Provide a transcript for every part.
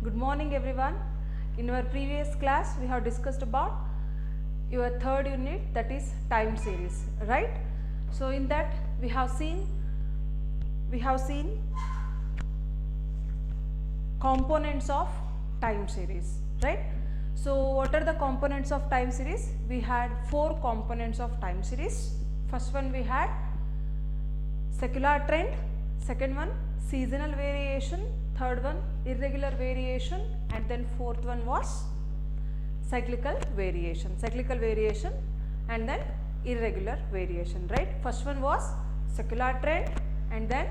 Good morning everyone. In our previous class we have discussed about your third unit, that is time series, right? So in that we have seen components of time series, right? So what are the components of time series? We had 4 components of time series. First one we had secular trend, second one seasonal variation, third one irregular variation, and then fourth one was cyclical variation and then irregular variation, right? First one was secular trend, and then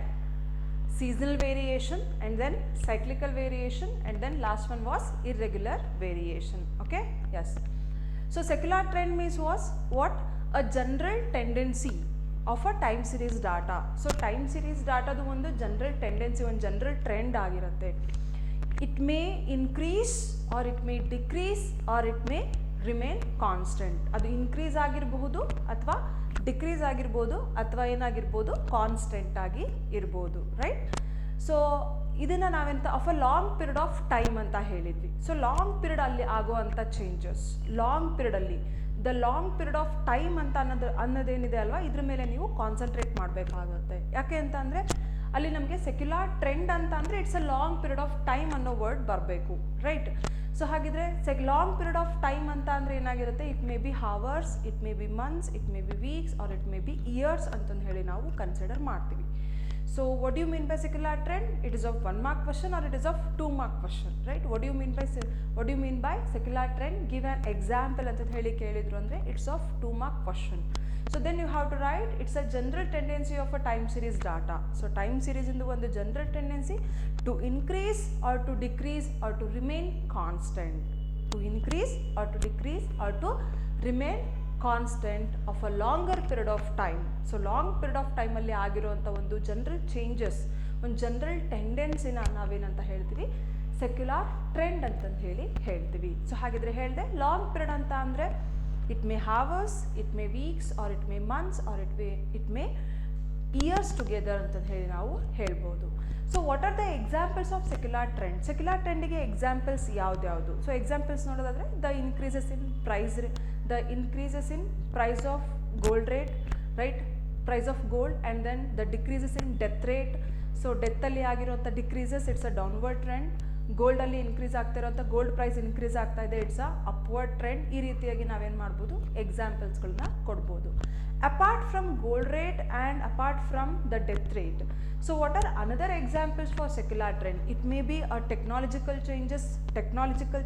seasonal variation, and then cyclical variation, and then last one was irregular variation. Okay, yes. So secular trend means was what? A general tendency of a time series data. So time series data du ಒಂದು general tendency, ಒಂದು general trend ಆಗಿರುತ್ತೆ. It may increase or it may decrease or it may remain constant. ಅದು increase ಆಗಿರಬಹುದು ಅಥವಾ decrease ಆಗಿರ್ಬೋದು ಅಥವಾ ಏನಾಗಿರ್ಬೋದು constant ಆಗಿ ಇರ್ಬೋದು, ರೈಟ್? ಸೊ ಇದನ್ನು ನಾವೆಂತ of a long period of time ಅಂತ ಹೇಳಿದ್ವಿ. ಸೊ ಲಾಂಗ್ ಪೀರಿಯಡ್ ಅಲ್ಲಿ ಆಗುವಂಥ ಚೇಂಜಸ್, ಲಾಂಗ್ ಪೀರಿಯಡಲ್ಲಿ the long period of time ಅಂತ ಅನ್ನೋದೇನಿದೆ ಅಲ್ವಾ, ಇದ್ರ ಮೇಲೆ ನೀವು ಕಾನ್ಸಂಟ್ರೇಟ್ ಮಾಡಬೇಕಾಗುತ್ತೆ. ಯಾಕೆ ಅಂತ ಅಂದರೆ ಅಲ್ಲಿ ನಮಗೆ ಸೆಕ್ಯುಲರ್ ಟ್ರೆಂಡ್ ಅಂತ ಅಂದರೆ it's a long period of time ಅನ್ನೋ ವರ್ಡ್ ಬರಬೇಕು, ರೈಟ್? ಸೊ ಹಾಗಿದ್ರೆ ಲಾಂಗ್ ಪೀರಿಯಡ್ ಆಫ್ ಟೈಮ್ ಅಂತ ಅಂದರೆ ಏನಾಗಿರುತ್ತೆ? It may be hours, it may be months, it may be weeks, or it may be years ಅಂತಂದು ಹೇಳಿ ನಾವು ಕನ್ಸಿಡರ್ ಮಾಡ್ತೀವಿ. So what do you mean by secular trend? It is of 1 mark question or it is of 2 mark question, right? What do you mean by secular trend? Give an example ಅಂತ ಹೇಳಿ ಕೇಳಿದ್ರು ಅಂದರೆ it's of 2 mark question. So then you have to write it's a general tendency of a time series data. So time series ಇಂದು ಒಂದು general tendency to increase or to decrease or to remain constant. To increase or to decrease or to remain constant of a longer period of time. So long period of ಟೈಮಲ್ಲಿ ಆಗಿರುವಂಥ ಒಂದು general changes, ಒಂದು general ಟೆಂಡೆನ್ಸಿನ ನಾವೇನಂತ ಹೇಳ್ತೀವಿ? Secular trend ಅಂತಂದು ಹೇಳ್ತೀವಿ. So ಹಾಗಿದ್ರೆ ಹೇಳಿದೆ ಲಾಂಗ್ ಪೀರಿಯಡ್ ಅಂತ ಅಂದರೆ it may hours, it may weeks, or it may months, or it may years together ಅಂತಂದು ಹೇಳಿ ನಾವು ಹೇಳ್ಬೋದು. So what are the examples of secular trend? Secular ಟ್ರೆಂಡಿಗೆ ಎಕ್ಸಾಂಪಲ್ಸ್ ಯಾವ್ದ್ಯಾವುದು? ಸೊ ಎಕ್ಸಾಂಪಲ್ಸ್ ನೋಡೋದಾದರೆ the increases in price of gold rate, right? Price of gold, and then the decreases in death rate. So death ಅಲ್ಲಿ ಆಗಿರುವಂಥ decreases, it's a downward trend. Gold ಅಲ್ಲಿ increase ಆಗ್ತಾ ಇರೋಂಥ gold price increase ಆಗ್ತಾ ಇದೆ, it's a upward trend. ಈ ರೀತಿಯಾಗಿ ನಾವೇನು ಮಾಡ್ಬೋದು? ಎಕ್ಸಾಂಪಲ್ಸ್ಗಳನ್ನ ಕೊಡ್ಬೋದು. Apart from gold rate and apart from the death rate, so what are another examples for secular trend? It may be a technological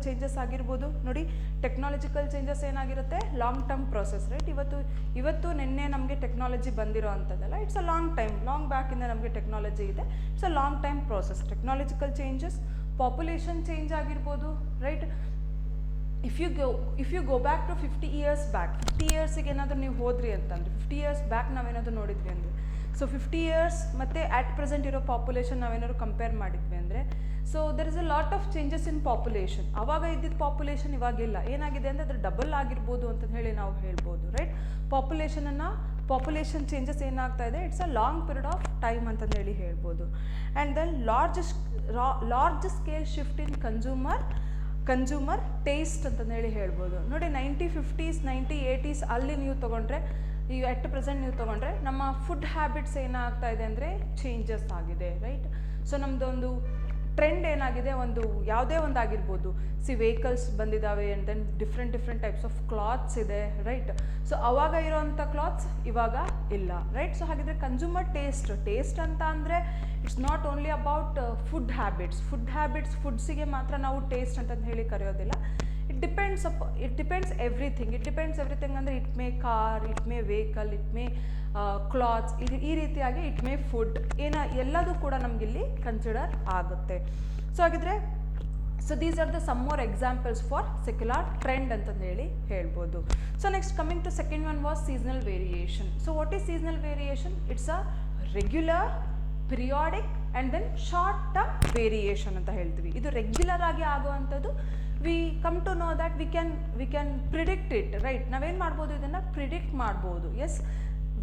changes ಆಗಿರ್ಬೋದು. ನೋಡಿ, ಟೆಕ್ನಾಲಜಿಕಲ್ ಚೇಂಜಸ್ ಏನಾಗಿರುತ್ತೆ? Long term process, right? ಇವತ್ತು ನಿನ್ನೆ ನಮಗೆ ಟೆಕ್ನಾಲಜಿ ಬಂದಿರೋ ಅಂಥದ್ದಲ್ಲ, it's a long time, long ಬ್ಯಾಕಿಂದ ನಮಗೆ ಟೆಕ್ನಾಲಜಿ ಇದೆ. It's a long time process. Technological changes, population change ಆಗಿರ್ಬೋದು, right? If you go back to 50 years back, 50 yearsಗೆ ಏನಾದರೂ ನೀವು ಹೋದ್ರಿ ಅಂತಂದರೆ, 50 years ಬ್ಯಾಕ್ ನಾವೇನಾದರೂ ನೋಡಿದ್ವಿ ಅಂದರೆ, ಸೊ 50 years ಮತ್ತು ಆ್ಯಟ್ ಪ್ರೆಸೆಂಟ್ ಇರೋ ಪಾಪ್ಯುಲೇಷನ್ ನಾವೇನಾದ್ರು ಕಂಪೇರ್ ಮಾಡಿದ್ವಿ ಅಂದರೆ, so there is a lot of changes in population. ಆವಾಗ ಇದ್ದಿದ್ದ ಪಾಪ್ಯುಲೇಷನ್ ಇವಾಗಿಲ್ಲ, ಏನಾಗಿದೆ ಅಂದರೆ ಅದ್ರ ಡಬಲ್ ಆಗಿರ್ಬೋದು ಅಂತ ಹೇಳಿ ನಾವು ಹೇಳ್ಬೋದು, ರೈಟ್? ಪಾಪ್ಯುಲೇಷನ್ ಚೇಂಜಸ್ ಏನಾಗ್ತಾ ಇದೆ? It's a long period of time ಅಂತಂದು ಹೇಳಿ ಹೇಳ್ಬೋದು. And then large scale shift in consumer taste ಅಂತಂದು ಹೇಳಿ ಹೇಳ್ಬೋದು. ನೋಡಿ, 1950s 1980s ಅಲ್ಲಿ ನೀವು ತೊಗೊಂಡ್ರೆ, ಈಗ ಎಟ್ ಪ್ರೆಸೆಂಟ್ ನೀವು ತೊಗೊಂಡ್ರೆ ನಮ್ಮ ಫುಡ್ ಹ್ಯಾಬಿಟ್ಸ್ ಏನಾಗ್ತಾ ಇದೆ ಅಂದರೆ ಚೇಂಜಸ್ ಆಗಿದೆ, ರೈಟ್? ಸೊ ನಮ್ಮದೊಂದು ಟ್ರೆಂಡ್ ಏನಾಗಿದೆ, ಒಂದು ಯಾವುದೇ ಒಂದು ಆಗಿರ್ಬೋದು, ವೆಹಿಕಲ್ಸ್ ಬಂದಿದ್ದಾವೆ, and then different types of clothes ಇದೆ, ರೈಟ್? ಸೊ ಅವಾಗ ಇರೋವಂಥ ಕ್ಲಾತ್ಸ್ ಇವಾಗ ಇಲ್ಲ, ರೈಟ್? ಸೊ ಹಾಗಿದ್ರೆ ಕನ್ಸ್ಯೂಮರ್ ಟೇಸ್ಟ್ ಅಂತ ಅಂದರೆ it's not only about food habits. ಫುಡ್ಸಿಗೆ ಮಾತ್ರ ನಾವು ಟೇಸ್ಟ್ ಅಂತಂದು ಹೇಳಿ ಕರೆಯೋದಿಲ್ಲ. ಇಟ್ ಡಿಪೆಂಡ್ಸ್ ಎವ್ರಿಥಿಂಗ್ ಅಂದರೆ it may car, it may vehicle, it may clothes, ಈ ರೀತಿಯಾಗಿ ಇಟ್ ಮೇ ಫುಡ್, ಎಲ್ಲದೂ ಕೂಡ ನಮಗಿಲ್ಲಿ ಕನ್ಸಿಡರ್ ಆಗುತ್ತೆ. ಸೊ ಹಾಗಿದ್ರೆ so these are the some more examples for secular trend ಅಂತಂದು ಹೇಳಿ ಹೇಳ್ಬೋದು. So next coming to second one was seasonal variation. So what is seasonal variation? It's a regular, periodic and then short term variation ಅಂತ ಹೇಳ್ತೀವಿ. ಇದು regular ಆಗಿ ಆಗುವಂಥದ್ದು. We come to know that we can predict it, right? ನಾವೇನು ಮಾಡ್ಬೋದು? ಇದನ್ನು predict ಮಾಡ್ಬೋದು. Yes,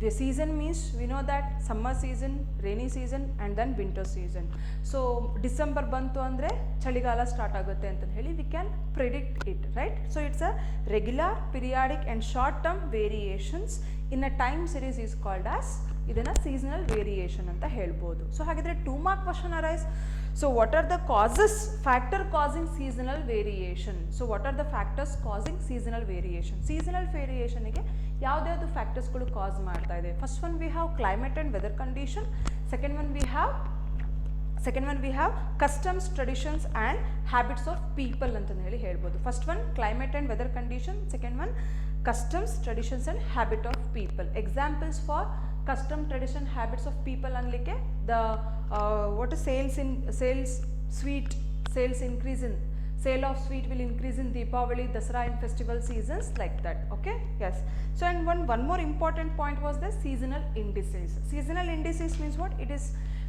the season means we know that summer season, rainy season and then winter season. So December bantu andre chaligala start agutte anta heli we can predict it, right? So it's a regular, periodic and short term variations in a time series is called as idana seasonal variation anta helbodu. So hagidre 2 mark question arise. So what are the causes, factor causing seasonal variation? So what are the factors causing seasonal variation? Seasonal variation ಗೆ ಯಾವ್ದು factors ಗಳು cause ಮಾಡ್ತಾ ಇದೆ? First one we have climate and weather condition. Second one we have customs, traditions and habits of people ಅಂತ ಹೇಳಿ ಹೇಳ್ಬೋದು. First one climate and weather condition. Second one customs, traditions and habit of people. Examples for custom, tradition, habits of people anlike the what is sales increase in sale of sweet will increase in Deepavali, Dasara and festival seasons like that. Okay, yes. So and one more important point was the seasonal indices. Seasonal indices means what? It is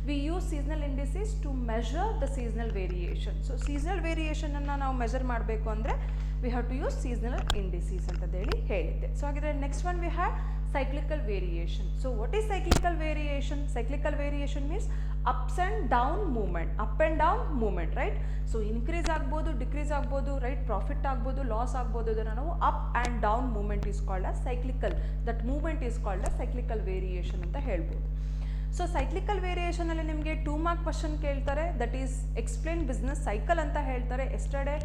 we use seasonal indices to measure the seasonal variation. So seasonal variation anna ನಾವು measure ಮಾಡಬೇಕು ಅಂದ್ರೆ we have to use seasonal indices ಅಂತ ಹೇಳಿ ಹೇಳಿದ್ದೆ. So ಹಾಗಿದ್ರೆ next one we have cyclical variation. So what is cyclical variation? Cyclical variation means ups and down movement, up and down movement, right? So increase ಆಗ್ಬೋದು, decrease ಆಗ್ಬೋದು, right? Profit ಆಗ್ಬೋದು, loss ಆಗ್ಬೋದು, ಇದನ್ನ ನಾವು up and down movement is called as cyclical. That movement is called as cyclical variation ಅಂತ ಹೇಳ್ಬೋದು. So cyclical variation ಅಲ್ಲಿ ನಿಮಗೆ 2 ಮಾರ್ಕ್ ಕ್ವಶನ್ ಕೇಳ್ತಾರೆ, that is explain business cycle ಅಂತ ಹೇಳ್ತಾರೆ. Yesterday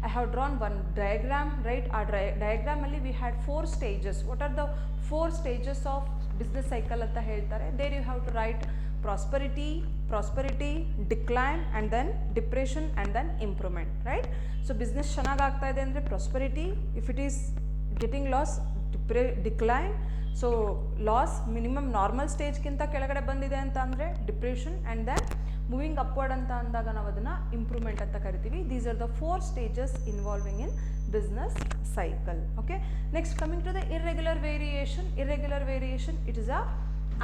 I have drawn one diagram, right? ಆ diagram ಅಲ್ಲಿ we had 4 stages. What are the 4 stages of business cycle ಅಂತ ಹೇಳ್ತಾರೆ. There you have to write prosperity, decline and then depression and then improvement, right? So business ಚೆನ್ನಾಗಿ ಆಗ್ತಾ ಇದೆ ಅಂದರೆ prosperity, if it is getting loss decline, so loss minimum normal ಸ್ಟೇಜ್ಗಿಂತ ಕೆಳಗಡೆ ಬಂದಿದೆ ಅಂತ ಅಂದರೆ depression and then moving upward ಅಂತ ಅಂದಾಗ ನಾವು ಅದನ್ನು ಇಂಪ್ರೂವ್ಮೆಂಟ್ ಅಂತ ಕರಿತೀವಿ. These are the 4 stages involving in business cycle. Okay, next coming to the irregular variation. Irregular variation it is a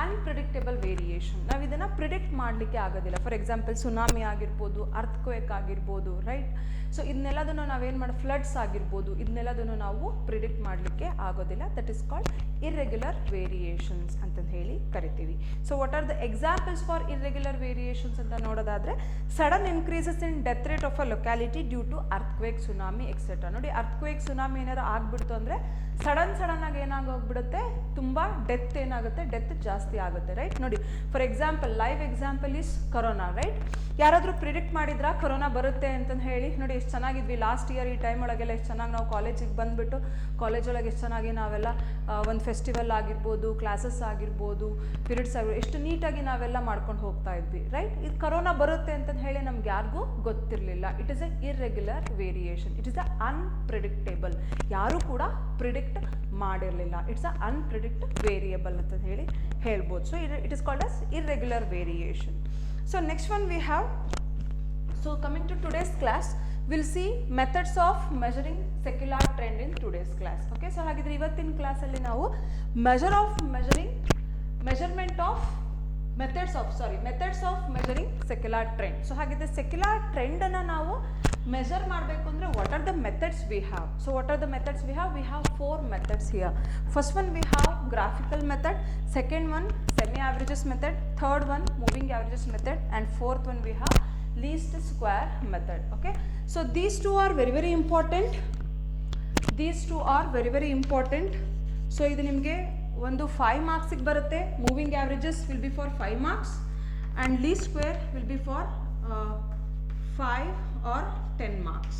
unpredictable variation. ನಾವು ಇದನ್ನು ಪ್ರಿಡಿಕ್ಟ್ ಮಾಡಲಿಕ್ಕೆ ಆಗೋದಿಲ್ಲ. ಫಾರ್ ಎಕ್ಸಾಂಪಲ್ ಸುನಾಮಿ ಆಗಿರ್ಬೋದು, ಅರ್ಥಕ್ವೇಕ್ ಆಗಿರ್ಬೋದು, ರೈಟ್? ಸೊ ಇದನ್ನೆಲ್ಲದನ್ನು ನಾವೇನು ಮಾಡಿ, ಫ್ಲಡ್ಸ್ ಆಗಿರ್ಬೋದು, ಇದನ್ನೆಲ್ಲದನ್ನು ನಾವು ಪ್ರಿಡಿಕ್ಟ್ ಮಾಡಲಿಕ್ಕೆ ಆಗೋದಿಲ್ಲ. That is called irregular variations ಅಂತ ಹೇಳಿ ಕರಿತೀವಿ. So what are the examples for irregular variations ಅಂತ ನೋಡೋದಾದರೆ, sudden increases in death rate of a locality due to earthquake, tsunami etcetera. ನೋಡಿ, ಅರ್ಥಕ್ವೇಕ್, ಸುನಾಮಿ ಏನಾರು ಆಗಿಬಿಡ್ತು ಅಂದರೆ ಸಡನ್ ಆಗಿ ಏನಾಗೋಗ್ಬಿಡುತ್ತೆ, ತುಂಬ ಡೆತ್ ಏನಾಗುತ್ತೆ, ಡೆತ್ ಜಾಸ್ತಿ ಆಗುತ್ತೆ, ರೈಟ್? ನೋಡಿ, for example, live example is corona, right? ಯಾರಾದರೂ ಪ್ರಿಡಿಕ್ಟ್ ಮಾಡಿದ್ರಾ ಕೊರೋನಾ ಬರುತ್ತೆ ಅಂತಂದು ಹೇಳಿ? ನೋಡಿ, ಎಷ್ಟು ಚೆನ್ನಾಗಿದ್ವಿ ಲಾಸ್ಟ್ ಇಯರ್ ಈ ಟೈಮ್ ಒಳಗೆಲ್ಲ, ಎಷ್ಟು ಚೆನ್ನಾಗಿ ನಾವು ಕಾಲೇಜಿಗೆ ಬಂದುಬಿಟ್ಟು ಕಾಲೇಜ್ ಒಳಗೆ ಎಷ್ಟು ಚೆನ್ನಾಗಿ ನಾವೆಲ್ಲ ಒಂದು ಫೆಸ್ಟಿವಲ್ ಆಗಿರ್ಬೋದು, ಕ್ಲಾಸಸ್ ಆಗಿರ್ಬೋದು, ಪೀರಿಯಡ್ಸ್ ಆಗಿರ್ಬೋದು, ಎಷ್ಟು ನೀಟಾಗಿ ನಾವೆಲ್ಲ ಮಾಡ್ಕೊಂಡು ಹೋಗ್ತಾ ಇದ್ವಿ, ರೈಟ್? ಇದು ಕೊರೋನಾ ಬರುತ್ತೆ ಅಂತಂದು ಹೇಳಿ ನಮ್ಗೆ ಯಾರಿಗೂ ಗೊತ್ತಿರಲಿಲ್ಲ. It is A irregular variation, it is a unpredictable. ಯಾರೂ ಕೂಡ ಪ್ರಿಡಿಕ್ಟ್ ಮಾಡಿರಲಿಲ್ಲ. ಇಟ್ಸ್ ಅ ಅನ್ಪ್ರಿಡಿಕ್ಟ್ ವೇರಿಯಬಲ್ ಅಂತ ಹೇಳಿ ಹೇಳ್ಬೋದು. So it is called as irregular variation. So next one we have, so coming to today's class, we'll see methods of measuring secular trend in today's class. Okay, so ಹಾಗಿದ್ರೆ ಇವತ್ತಿನ ಕ್ಲಾಸಲ್ಲಿ ನಾವು methods of measuring secular trend. So ಹಾಗಿದ್ರೆ secular trend ಅನ್ನು ನಾವು measure ಮಾಡಬೇಕು ಅಂದರೆ what are the methods we have? So what are the methods we have? We have 4 methods here. First one we have graphical method, second one semi averages method, third one moving averages method and fourth one we have least square method. Okay, so these two are very very important. So ಇದು ನಿಮಗೆ ಒಂದು 5 ಮಾರ್ಕ್ಸಿಗೆ ಬರುತ್ತೆ. Moving averages will be for 5 marks and least square will be for 5 or 10 marks.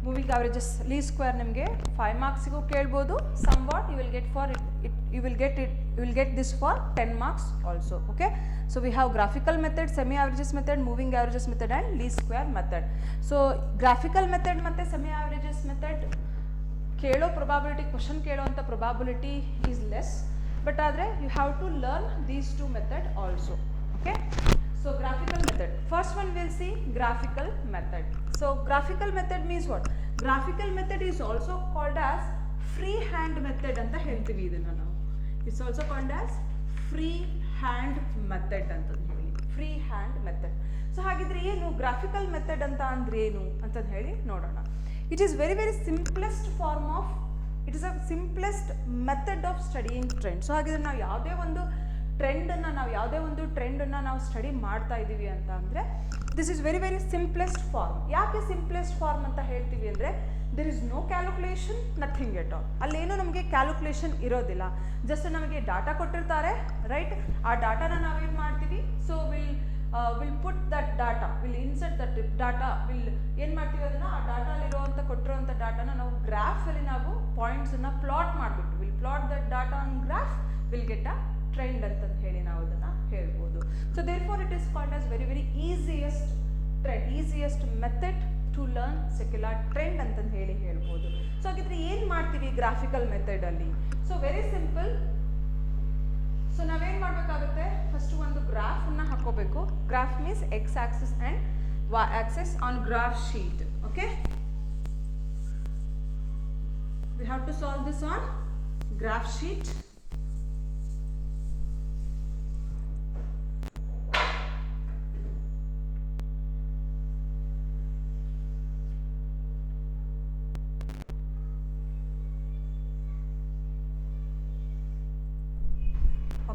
Moving averages least square ನಿಮಗೆ 5 ಮಾರ್ಕ್ಸಿಗೂ ಕೇಳ್ಬೋದು. Somewhat you will get this for 10 marks also. Okay, so we have graphical method, semi averages method, moving averages method and least square method. So graphical method ಮತ್ತು semi averages method ಕೇಳೋ probability, question ಕೇಳೋವಂಥ probability is less, but ಆದರೆ you have to learn these 2 method also. Okay, so graphical method, first one we'll see graphical method. So graphical method means what? Graphical method is also called as free hand method anta heltivi. Idanna ನಾವು it's also called as free hand method anta ಹೇಳಿ, free hand method. So ಹಾಗಿದ್ರೆ ಏನು graphical method ಅಂತ ಅಂದ್ರೆ ಏನು ಅಂತ ಹೇಳಿ ನೋಡೋಣ. It is very simplest form of it is a simplest method of studying trend. So ಹಾಗಿದ್ರೆ ನಾವು ಯಾವುದೇ ಒಂದು ಟ್ರೆಂಡನ್ನು ನಾವು ಸ್ಟಡಿ ಮಾಡ್ತಾ ಇದ್ದೀವಿ ಅಂತ ಅಂದರೆ this is very very simplest form. ಯಾಕೆ ಸಿಂಪ್ಲೆಸ್ಟ್ ಫಾರ್ಮ್ ಅಂತ ಹೇಳ್ತೀವಿ ಅಂದರೆ there is no calculation, nothing at all. ಅಲ್ಲೇನು ನಮಗೆ ಕ್ಯಾಲ್ಕುಲೇಷನ್ ಇರೋದಿಲ್ಲ, ಜಸ್ಟ್ ನಮಗೆ ಡಾಟಾ ಕೊಟ್ಟಿರ್ತಾರೆ, ರೈಟ್? ಆ ಡಾಟಾನ ನಾವೇನು ಮಾಡ್ತೀವಿ, so will put that data, will insert that data, ಏನು ಮಾಡ್ತೀವಿ ಅದನ್ನು, ಆ ಡಾಟಾಲಿರುವಂಥ ಕೊಟ್ಟಿರುವಂಥ ಡಾಟಾನ ನಾವು ಗ್ರಾಫಲ್ಲಿ ನಾವು ಪಾಯಿಂಟ್ಸನ್ನು ಪ್ಲಾಟ್ ಮಾಡಿಬಿಟ್ಟು will plot that data on graph, will get a trend ಅಂತಂದು ಹೇಳಿ ನಾವು ಅದನ್ನು ಹೇಳ್ಬೋದು. So there for it is called as very very easiest method to learn secular trend ಅಂತಂದು ಹೇಳ್ಬೋದು. ಸೊ ಹಾಗಿದ್ರೆ ಏನು ಮಾಡ್ತೀವಿ ಗ್ರಾಫಿಕಲ್ ಮೆಥಡಲ್ಲಿ? So very simple. ಸೊ ನಾವೇನು ಮಾಡಬೇಕಾಗುತ್ತೆ, ಫಸ್ಟ್ ಒಂದು ಗ್ರಾಫನ್ನು ಹಾಕೋಬೇಕು. Graph means X axis and Y axis on graph sheet. Okay, we have to solve this on graph sheet.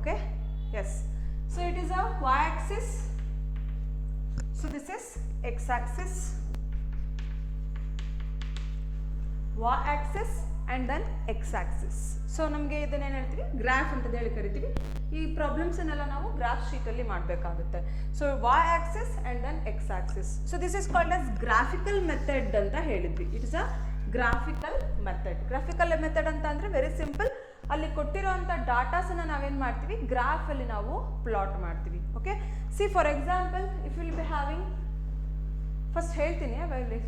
Okay, yes, so it is a y-axis, so this is x-axis, y-axis and then x-axis. So ನಮಗೆ ಇದನ್ನ ಏನು ಹೇಳ್ತೀವಿ, graph ಅಂತ ಹೇಳಿ ಕರಿತೀವಿ. ಈ ಪ್ರಾಬ್ಲಮ್ಸನ್ನೆಲ್ಲ ನಾವು graph ಶೀಟಲ್ಲಿ ಮಾಡಬೇಕಾಗುತ್ತೆ. So y-axis and then x-axis. So this is called as graphical method ಅಂತ ಹೇಳಿದ್ವಿ. It is a graphical method. Graphical method ಅಂತ ಅಂದರೆ ವೆರಿ ಸಿಂಪಲ್. ಅಲ್ಲಿ ಕೊಟ್ಟಿರೋಂಥ ಡಾಟಾಸನ್ನು ನಾವೇನು ಮಾಡ್ತೀವಿ, ಗ್ರಾಫಲ್ಲಿ ನಾವು ಪ್ಲಾಟ್ ಮಾಡ್ತೀವಿ. Okay, see for example if will be having, first ಹೇಳ್ತೀನಿ,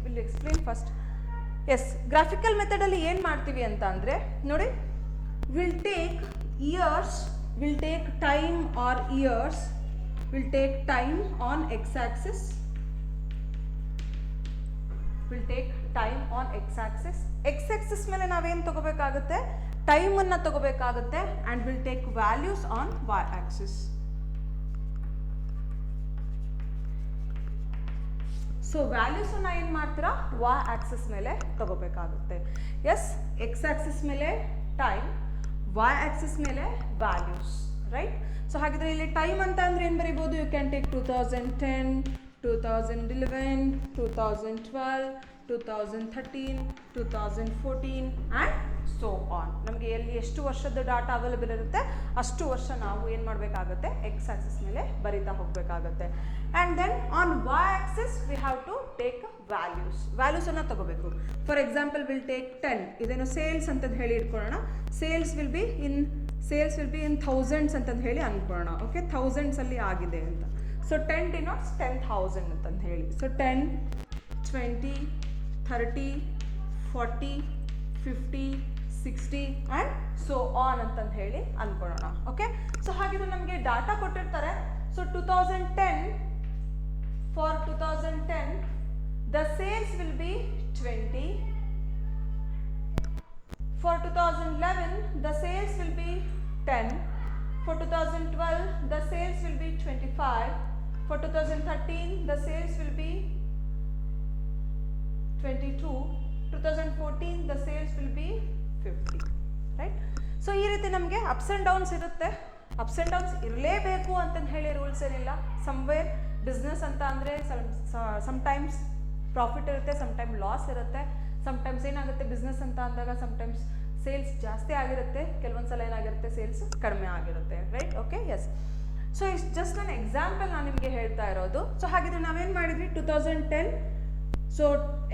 will explain first. Yes, graphical ಮೆಥಡಲ್ಲಿ ಏನು ಮಾಡ್ತೀವಿ ಅಂತ ಅಂದರೆ ನೋಡಿ, will take years, will take time or years, will take time on X axis, will take time on X axis. X axis ಮೇಲೆ ನಾವೇನು ತಗೋಬೇಕಾಗುತ್ತೆ, ಟೈಮನ್ನು ತಗೋಬೇಕಾಗುತ್ತೆ. And will take values on Y axis. So ವ್ಯಾಲ್ಯೂಸನ್ನು ಏನು ಮಾಡ್ತೀರಾ, ವೈ ಆಕ್ಸಿಸ್ ಮೇಲೆ ತಗೋಬೇಕಾಗುತ್ತೆ. ಎಸ್, ಎಕ್ಸ್ ಆಕ್ಸಿಸ್ ಮೇಲೆ ಟೈಮ್, ವೈ ಆಕ್ಸಿಸ್ ಮೇಲೆ ವ್ಯಾಲ್ಯೂಸ್, ರೈಟ್? ಸೊ ಹಾಗಿದ್ರೆ ಇಲ್ಲಿ ಟೈಮ್ ಅಂತ ಅಂದರೆ ಏನು ಬರೀಬೋದು, you can take 2010, 2011, 2012, 2013, 2014 and so on. ನಮಗೆ ಎಲ್ಲಿ ಎಷ್ಟು ವರ್ಷದ ಡಾಟಾ ಅವೈಲೇಬಲ್ ಇರುತ್ತೆ ಅಷ್ಟು ವರ್ಷ ನಾವು ಏನು ಮಾಡಬೇಕಾಗುತ್ತೆ, ಎಕ್ಸ್ ಆಕ್ಸಿಸ್ ಮೇಲೆ ಬರೀತಾ ಹೋಗಬೇಕಾಗುತ್ತೆ. And then on Y axis we have to take ವ್ಯಾಲ್ಯೂಸನ್ನು ತಗೋಬೇಕು. ಫಾರ್ ಎಕ್ಸಾಂಪಲ್ ವಿಲ್ ಟೇಕ್ 10, ಇದೇನು ಸೇಲ್ಸ್ ಅಂತಂದು ಹೇಳಿ ಇಟ್ಕೊಳ್ಳೋಣ. Sales will be in thousands ಅಂತಂದು ಹೇಳಿ ಅಂದ್ಕೊಳ್ಳೋಣ. ಓಕೆ, ಥೌಸಂಡ್ಸಲ್ಲಿ ಆಗಿದೆ ಅಂತ. ಸೊ 10 ಡಿನೋಟ್ಸ್ 10,000 ಅಂತಂದು ಹೇಳಿ. ಸೊ 10, 20, 30, 40, 50, 60 ಆ್ಯಂಡ್ ಸೊ ಆನ್ ಅಂತಂದು ಹೇಳಿ ಅಂದ್ಕೊಳ್ಳೋಣ. ಓಕೆ, ಸೊ ಹಾಗಿದ್ರೆ ನಮಗೆ ಡಾಟಾ ಕೊಟ್ಟಿರ್ತಾರೆ. So 2010, for 2010 the sales will be 20. For 2011 the sales will be 10. For 2012 the sales will be 25. For 2013 the sales will be 22. 2014 the sales will be 50, right? So ಈ ರೀತಿ ನಮಗೆ ups and downs ಇರುತ್ತೆ. Ups and downs ಇರಲೇಬೇಕು ಅಂತಂದು ಹೇಳಿ rules ಏನಿಲ್ಲ. Somewhere business ಅಂತ ಅಂದರೆ ಸಮ್ಟೈಮ್ಸ್ ಪ್ರಾಫಿಟ್ ಇರುತ್ತೆ, ಸಮ್ಟೈಮ್ ಲಾಸ್ ಇರುತ್ತೆ. ಸಮ್ಟೈಮ್ಸ್ ಏನಾಗುತ್ತೆ ಬಿಸ್ನೆಸ್ ಅಂತ ಅಂದಾಗ ಸಮ್ಟೈಮ್ಸ್ ಸೇಲ್ಸ್ ಜಾಸ್ತಿ ಆಗಿರುತ್ತೆ, ಕೆಲವೊಂದು ಸಲ ಏನಾಗಿರುತ್ತೆ ಸೇಲ್ಸ್ ಕಡಿಮೆ ಆಗಿರುತ್ತೆ, ರೈಟ್? Okay, yes. ಸೊ ಇಷ್ಟು ಜಸ್ಟ್ ನನ್ನ ಎಕ್ಸಾಂಪಲ್ ನಾನು ನಿಮಗೆ ಹೇಳ್ತಾ ಇರೋದು. ಸೊ ಹಾಗಿದ್ರೆ ನಾವೇನು ಮಾಡಿದ್ವಿ, 2010, so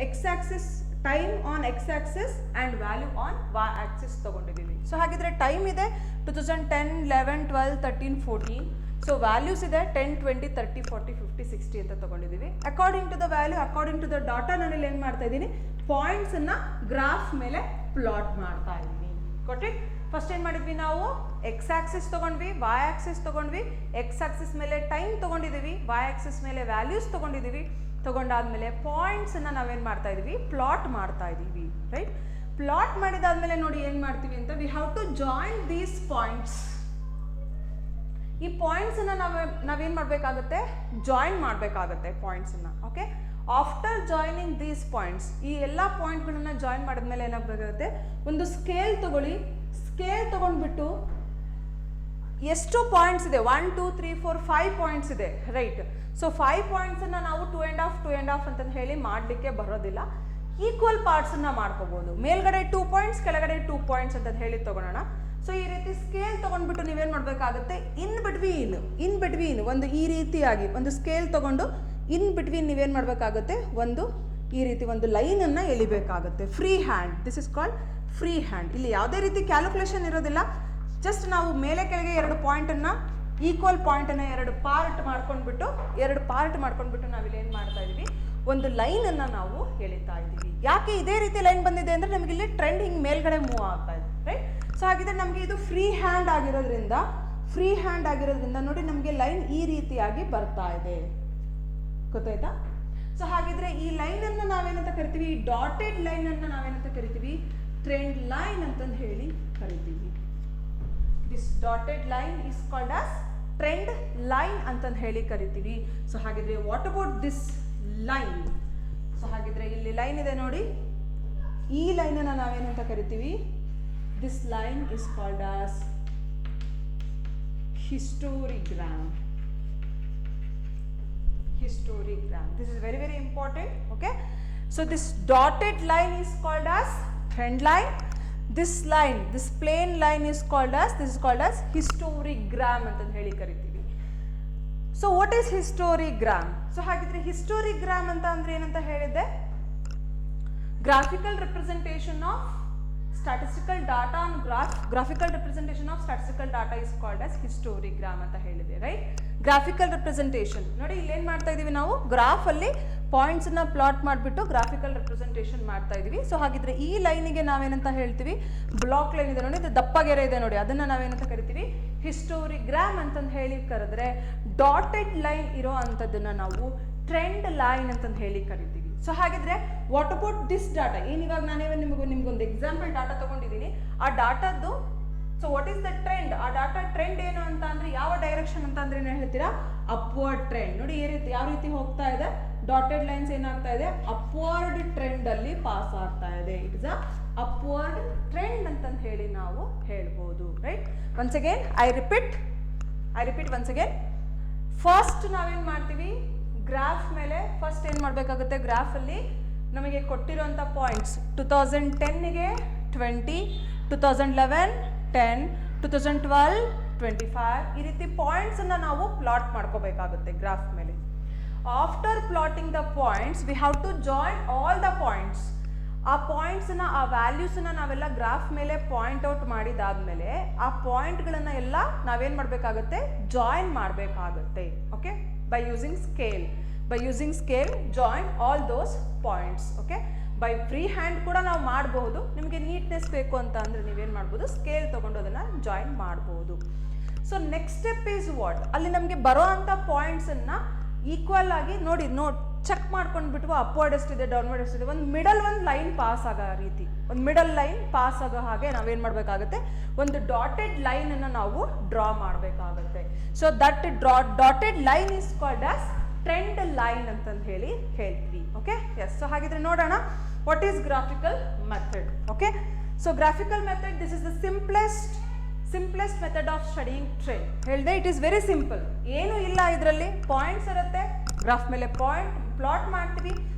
X axis time on X axis and value on Y axis ತೊಗೊಂಡಿದ್ದೀವಿ. ಸೊ ಹಾಗಿದ್ರೆ ಟೈಮ್ ಇದೆ 2010, 11, 12, 13, 14. ಸೊ ವ್ಯಾಲ್ಯೂಸ್ ಇದೆ 10, 20, 30, 40, 50, 60 ಅಂತ ತೊಗೊಂಡಿದ್ದೀವಿ. According to the value, according to the data ನಾನಿಲ್ಲಿ ಏನು ಮಾಡ್ತಾ ಇದ್ದೀನಿ, ಪಾಯಿಂಟ್ಸನ್ನು ಗ್ರಾಫ್ ಮೇಲೆ ಪ್ಲಾಟ್ ಮಾಡ್ತಾ ಇದ್ದೀನಿ. ಕೊಟ್ಟಿ ಫಸ್ಟ್ ಏನು ಮಾಡಿದ್ವಿ ನಾವು, ಎಕ್ಸ್ ಆಕ್ಸಿಸ್ ತೊಗೊಂಡ್ವಿ, ವೈ ಆಕ್ಸಿಸ್ ತೊಗೊಂಡ್ವಿ. ಎಕ್ಸ್ ಆಕ್ಸಿಸ್ ಮೇಲೆ ಟೈಮ್ ತೊಗೊಂಡಿದ್ದೀವಿ, ವೈ ಆಕ್ಸಿಸ್ ಮೇಲೆ ವ್ಯಾಲ್ಯೂಸ್ ತೊಗೊಂಡಿದ್ದೀವಿ. ತೊಗೊಂಡಾದ್ಮೇಲೆ ಪಾಯಿಂಟ್ಸನ್ನು ನಾವೇನು ಮಾಡ್ತಾ ಇದ್ದೀವಿ, ಪ್ಲಾಟ್ ಮಾಡ್ತಾ ಇದ್ದೀವಿ, ರೈಟ್? ಪ್ಲಾಟ್ ಮಾಡಿದಾದ್ಮೇಲೆ ನೋಡಿ ಏನು ಮಾಡ್ತೀವಿ ಅಂತ, we have to join these points. ಈ ಪಾಯಿಂಟ್ಸನ್ನು ನಾವೇನು ಮಾಡಬೇಕಾಗುತ್ತೆ, ಜಾಯಿನ್ ಮಾಡಬೇಕಾಗುತ್ತೆ ಪಾಯಿಂಟ್ಸನ್ನು. Okay, after joining these points, ಈ ಎಲ್ಲ ಪಾಯಿಂಟ್ಗಳನ್ನು ಜಾಯಿನ್ ಮಾಡಿದ್ಮೇಲೆ ಏನಾಗಬೇಕಾಗುತ್ತೆ, ಒಂದು ಸ್ಕೇಲ್ ತಗೊಳ್ಳಿ. ಸ್ಕೇಲ್ ತಗೊಂಡ್ಬಿಟ್ಟು ಎಷ್ಟು ಪಾಯಿಂಟ್ಸ್ ಇದೆ, 1 2 3 4 5 ಪಾಯಿಂಟ್ಸ್ ಇದೆ, ರೈಟ್. ಸೊ 5 ಪಾಯಿಂಟ್ಸನ್ನು ನಾವು 2.5 ಅಂತಂದು ಹೇಳಿ ಮಾಡಲಿಕ್ಕೆ ಬರೋದಿಲ್ಲ. ಈಕ್ವಲ್ ಪಾರ್ಟ್ಸನ್ನು ಮಾಡ್ಕೋಬೋದು. ಮೇಲ್ಗಡೆ 2 ಪಾಯಿಂಟ್ಸ್, ಕೆಳಗಡೆ 2 ಪಾಯಿಂಟ್ಸ್ ಅಂತ ಹೇಳಿ ತೊಗೊಳೋಣ. ಸೊ ಈ ರೀತಿ ಸ್ಕೇಲ್ ತೊಗೊಂಡ್ಬಿಟ್ಟು ನೀವೇನು ಮಾಡಬೇಕಾಗುತ್ತೆ, ಇನ್ ಬಿಟ್ವೀನ್ ಒಂದು ಈ ರೀತಿಯಾಗಿ ಒಂದು ಸ್ಕೇಲ್ ತೊಗೊಂಡು ಇನ್ ಬಿಟ್ವೀನ್ ನೀವೇನು ಮಾಡಬೇಕಾಗುತ್ತೆ, ಒಂದು ಈ ರೀತಿ ಒಂದು ಲೈನನ್ನು ಎಳಿಬೇಕಾಗುತ್ತೆ. Free hand, this is called free hand. ಇಲ್ಲಿ ಯಾವುದೇ ರೀತಿ ಕ್ಯಾಲ್ಕುಲೇಷನ್ ಇರೋದಿಲ್ಲ. ಜಸ್ಟ್ ನಾವು ಮೇಲೆ ಕೆಳಗೆ 2 ಪಾಯಿಂಟನ್ನು, ಈಕ್ವಲ್ ಪಾಯಿಂಟನ್ನು 2 ಪಾರ್ಟ್ ಮಾಡ್ಕೊಂಡ್ಬಿಟ್ಟು ನಾವಿಲ್ಲಿ ಏನು ಮಾಡ್ತಾ ಇದ್ದೀವಿ, ಒಂದು ಲೈನನ್ನು ನಾವು ಎಳಿತಾ ಇದ್ದೀವಿ. ಯಾಕೆ ಇದೇ ರೀತಿ ಲೈನ್ ಬಂದಿದೆ ಅಂದರೆ ನಮಗೆ ಇಲ್ಲಿ ಟ್ರೆಂಡ್ ಹಿಂಗೆ ಮೇಲ್ಗಡೆ ಮೂವ್ ಆಗ್ತಾ ಇದೆ, ರೈಟ್. ಸೊ ಹಾಗಿದ್ರೆ ನಮಗೆ ಇದು ಫ್ರೀ ಹ್ಯಾಂಡ್ ಆಗಿರೋದ್ರಿಂದ ನೋಡಿ ನಮಗೆ ಲೈನ್ ಈ ರೀತಿಯಾಗಿ ಬರ್ತಾ ಇದೆ, ಗೊತ್ತಾಯ್ತಾ. ಸೊ ಹಾಗಿದ್ರೆ ಈ ಲೈನನ್ನು ನಾವೇನಂತ ಕರಿತೀವಿ, ಈ ಡಾಟೆಡ್ ಲೈನನ್ನು ನಾವೇನಂತ ಕರಿತೀವಿ, ಟ್ರೆಂಡ್ ಲೈನ್ ಅಂತಂದು ಹೇಳಿ ಕರಿತೀವಿ. This dotted line is called as trend line ಅಂತಂದು ಹೇಳಿ ಕರಿತೀವಿ. ಸೊ ಹಾಗಿದ್ರೆ what about this line? So ಹಾಗಿದ್ರೆ ಇಲ್ಲಿ ಲೈನ್ ಇದೆ ನೋಡಿ, ಈ ಲೈನನ್ನು ನಾವೇನಂತ ಕರಿತೀವಿ, this line is called as historigram. This is very very important. Okay, so this dotted line is called as trend line. This line, this plain line is called as histogram ಅಂತ ಹೇಳಿ ಕರಿತೀವಿ. So what is histogram? So ಹಾಗಿದ್ರೆ histogram ಅಂತ ಅಂದ್ರೆ ಏನಂತ ಹೇಳಿದೆ, graphical representation of statistical data on graphical representation of statistical data is called as histogram ಅಂತ ಹೇಳಿದೆ, ರೈಟ್. ಗ್ರಾಫಿಕಲ್ ರೆಪ್ರೆಸೆಂಟೇಷನ್ ನೋಡಿ, ಇಲ್ಲಿ ಏನು ಮಾಡ್ತಾ ಇದೀವಿ ನಾವು, ಗ್ರಾಫಲ್ಲಿ ಪಾಯಿಂಟ್ಸನ್ನು ಪ್ಲಾಟ್ ಮಾಡಿಬಿಟ್ಟು ಗ್ರಾಫಿಕಲ್ ರೆಪ್ರೆಸೆಂಟೇಷನ್ ಮಾಡ್ತಾ ಇದೀವಿ. ಸೊ ಹಾಗಿದ್ರೆ ಈ ಲೈನಿಗೆ ನಾವೇನಂತ ಹೇಳ್ತೀವಿ, ಬ್ಲಾಕ್ ಲೈನ್ ಇದೆ ನೋಡಿ, ಇದು ದಪ್ಪಗೆರೆ ಇದೆ ನೋಡಿ, ಅದನ್ನು ನಾವೇನಂತ ಕರಿತೀವಿ, ಹಿಸ್ಟೋರಿಗ್ರಾಮ್ ಅಂತಂದು ಹೇಳಿ ಕರೆದ್ರೆ, ಡಾಟೆಡ್ ಲೈನ್ ಇರೋ ಅಂಥದ್ದನ್ನು ನಾವು ಟ್ರೆಂಡ್ ಲೈನ್ ಅಂತಂದು ಹೇಳಿ ಕರಿತೀವಿ. ಸೊ ಹಾಗಿದ್ರೆ ವಾಟ್ ಅಬೌಟ್ ದಿಸ್ ಡಾಟಾ, ಏನು ಇವಾಗ ನಾನೇ ನಿಮಗೊಂದು ಎಕ್ಸಾಂಪಲ್ ಡಾಟಾ ತೊಗೊಂಡಿದ್ದೀನಿ, ಆ ಡಾಟಾದ್ದು so what is the trend, ಆ ಡಾಟಾ ಟ್ರೆಂಡ್ ಏನು ಅಂತ ಅಂದರೆ ಯಾವ ಡೈರೆಕ್ಷನ್ ಅಂತ ಅಂದರೆ ಏನು ಹೇಳ್ತೀರಾ, ಅಪ್ವರ್ಡ್ ಟ್ರೆಂಡ್. ನೋಡಿ ಯಾವ ರೀತಿ ಹೋಗ್ತಾ ಇದೆ, ಡಾಟೆಡ್ ಲೈನ್ಸ್ ಏನಾಗ್ತಾ ಇದೆ, ಅಪ್ವರ್ಡ್ ಟ್ರೆಂಡಲ್ಲಿ ಪಾಸ್ ಆಗ್ತಾ ಇದೆ. It is a upward trend ಅಂತಂದು ಹೇಳಿ ನಾವು ಹೇಳ್ಬೋದು, right. Once again I repeat once again. First ನಾವೇನು ಮಾಡ್ತೀವಿ, ಗ್ರಾಫ್ ಮೇಲೆ ಫಸ್ಟ್ ಏನು ಮಾಡಬೇಕಾಗುತ್ತೆ, ಗ್ರಾಫಲ್ಲಿ ನಮಗೆ ಕೊಟ್ಟಿರೋಂಥ ಪಾಯಿಂಟ್ಸ್ 2010ಗೆ 20, 2011 10, 2012 25 ಈ ರೀತಿ ಪಾಯಿಂಟ್ಸನ್ನು ನಾವು ಪ್ಲಾಟ್ ಮಾಡ್ಕೋಬೇಕಾಗುತ್ತೆ ಗ್ರಾಫ್ ಮೇಲೆ. After plotting the points we have to join all the points. ಆ ಪಾಯಿಂಟ್ಸನ್ನು, ಆ ವ್ಯಾಲ್ಯೂಸನ್ನು ನಾವೆಲ್ಲ ಗ್ರಾಫ್ ಮೇಲೆ ಪಾಯಿಂಟ್ ಔಟ್ ಮಾಡಿದಾದ್ಮೇಲೆ ಆ ಪಾಯಿಂಟ್ಗಳನ್ನು ಎಲ್ಲ ನಾವೇನು ಮಾಡಬೇಕಾಗುತ್ತೆ, ಜಾಯಿನ್ ಮಾಡಬೇಕಾಗುತ್ತೆ. Okay, by using scale join all those points. okay, by free hand ಕೂಡ ನಾವು ಮಾಡಬಹುದು. ನಿಮಗೆ ನೀಟ್ನೆಸ್ ಬೇಕು ಅಂತ ಅಂದರೆ ನೀವೇನು ಮಾಡ್ಬೋದು, ಸ್ಕೇಲ್ ತೊಗೊಂಡು ಅದನ್ನು ಜಾಯಿನ್ ಮಾಡ್ಬೋದು. So next step is what, ಅಲ್ಲಿ ನಮಗೆ ಬರೋ ಅಂಥ ಪಾಯಿಂಟ್ಸನ್ನು ಈಕ್ವಲ್ ಆಗಿ ನೋಡಿ ಚೆಕ್ ಮಾಡ್ಕೊಂಡ್ಬಿಟ್ಟು ಅಪ್ವರ್ಡ್ ಎಷ್ಟಿದೆ, ಡೌನ್ವರ್ಡ್ ಎಷ್ಟಿದೆ, ಒಂದು ಮಿಡಲ್ ಒಂದು ಲೈನ್ ಪಾಸ್ ಆಗೋ ರೀತಿ, ಒಂದು ಮಿಡಲ್ ಲೈನ್ ಪಾಸ್ ಆಗೋ ಹಾಗೆ ನಾವೇನು ಮಾಡಬೇಕಾಗುತ್ತೆ, ಒಂದು ಡಾಟೆಡ್ ಲೈನನ್ನು ನಾವು ಡ್ರಾ ಮಾಡಬೇಕಾಗುತ್ತೆ. So that dotted line is called as trend line ಅಂತಂದು ಹೇಳಿ ಹೇಳ್ತೀವಿ. Okay, yes. ಸೊ ಹಾಗಿದ್ರೆ ನೋಡೋಣ, what is graphical method. Okay, so graphical method, this is the simplest method of studying trend. ಹೇಳಿದೆ, ಇಟ್ ಈಸ್ ವೆರಿ ಸಿಂಪಲ್, ಏನೂ ಇಲ್ಲ ಇದರಲ್ಲಿ. Points ಇರುತ್ತೆ, ಗ್ರಾಫ್ ಮೇಲೆ ಪಾಯಿಂಟ್ ಪ್ಲಾಟ್ ಮಾಡ್ತೀವಿ,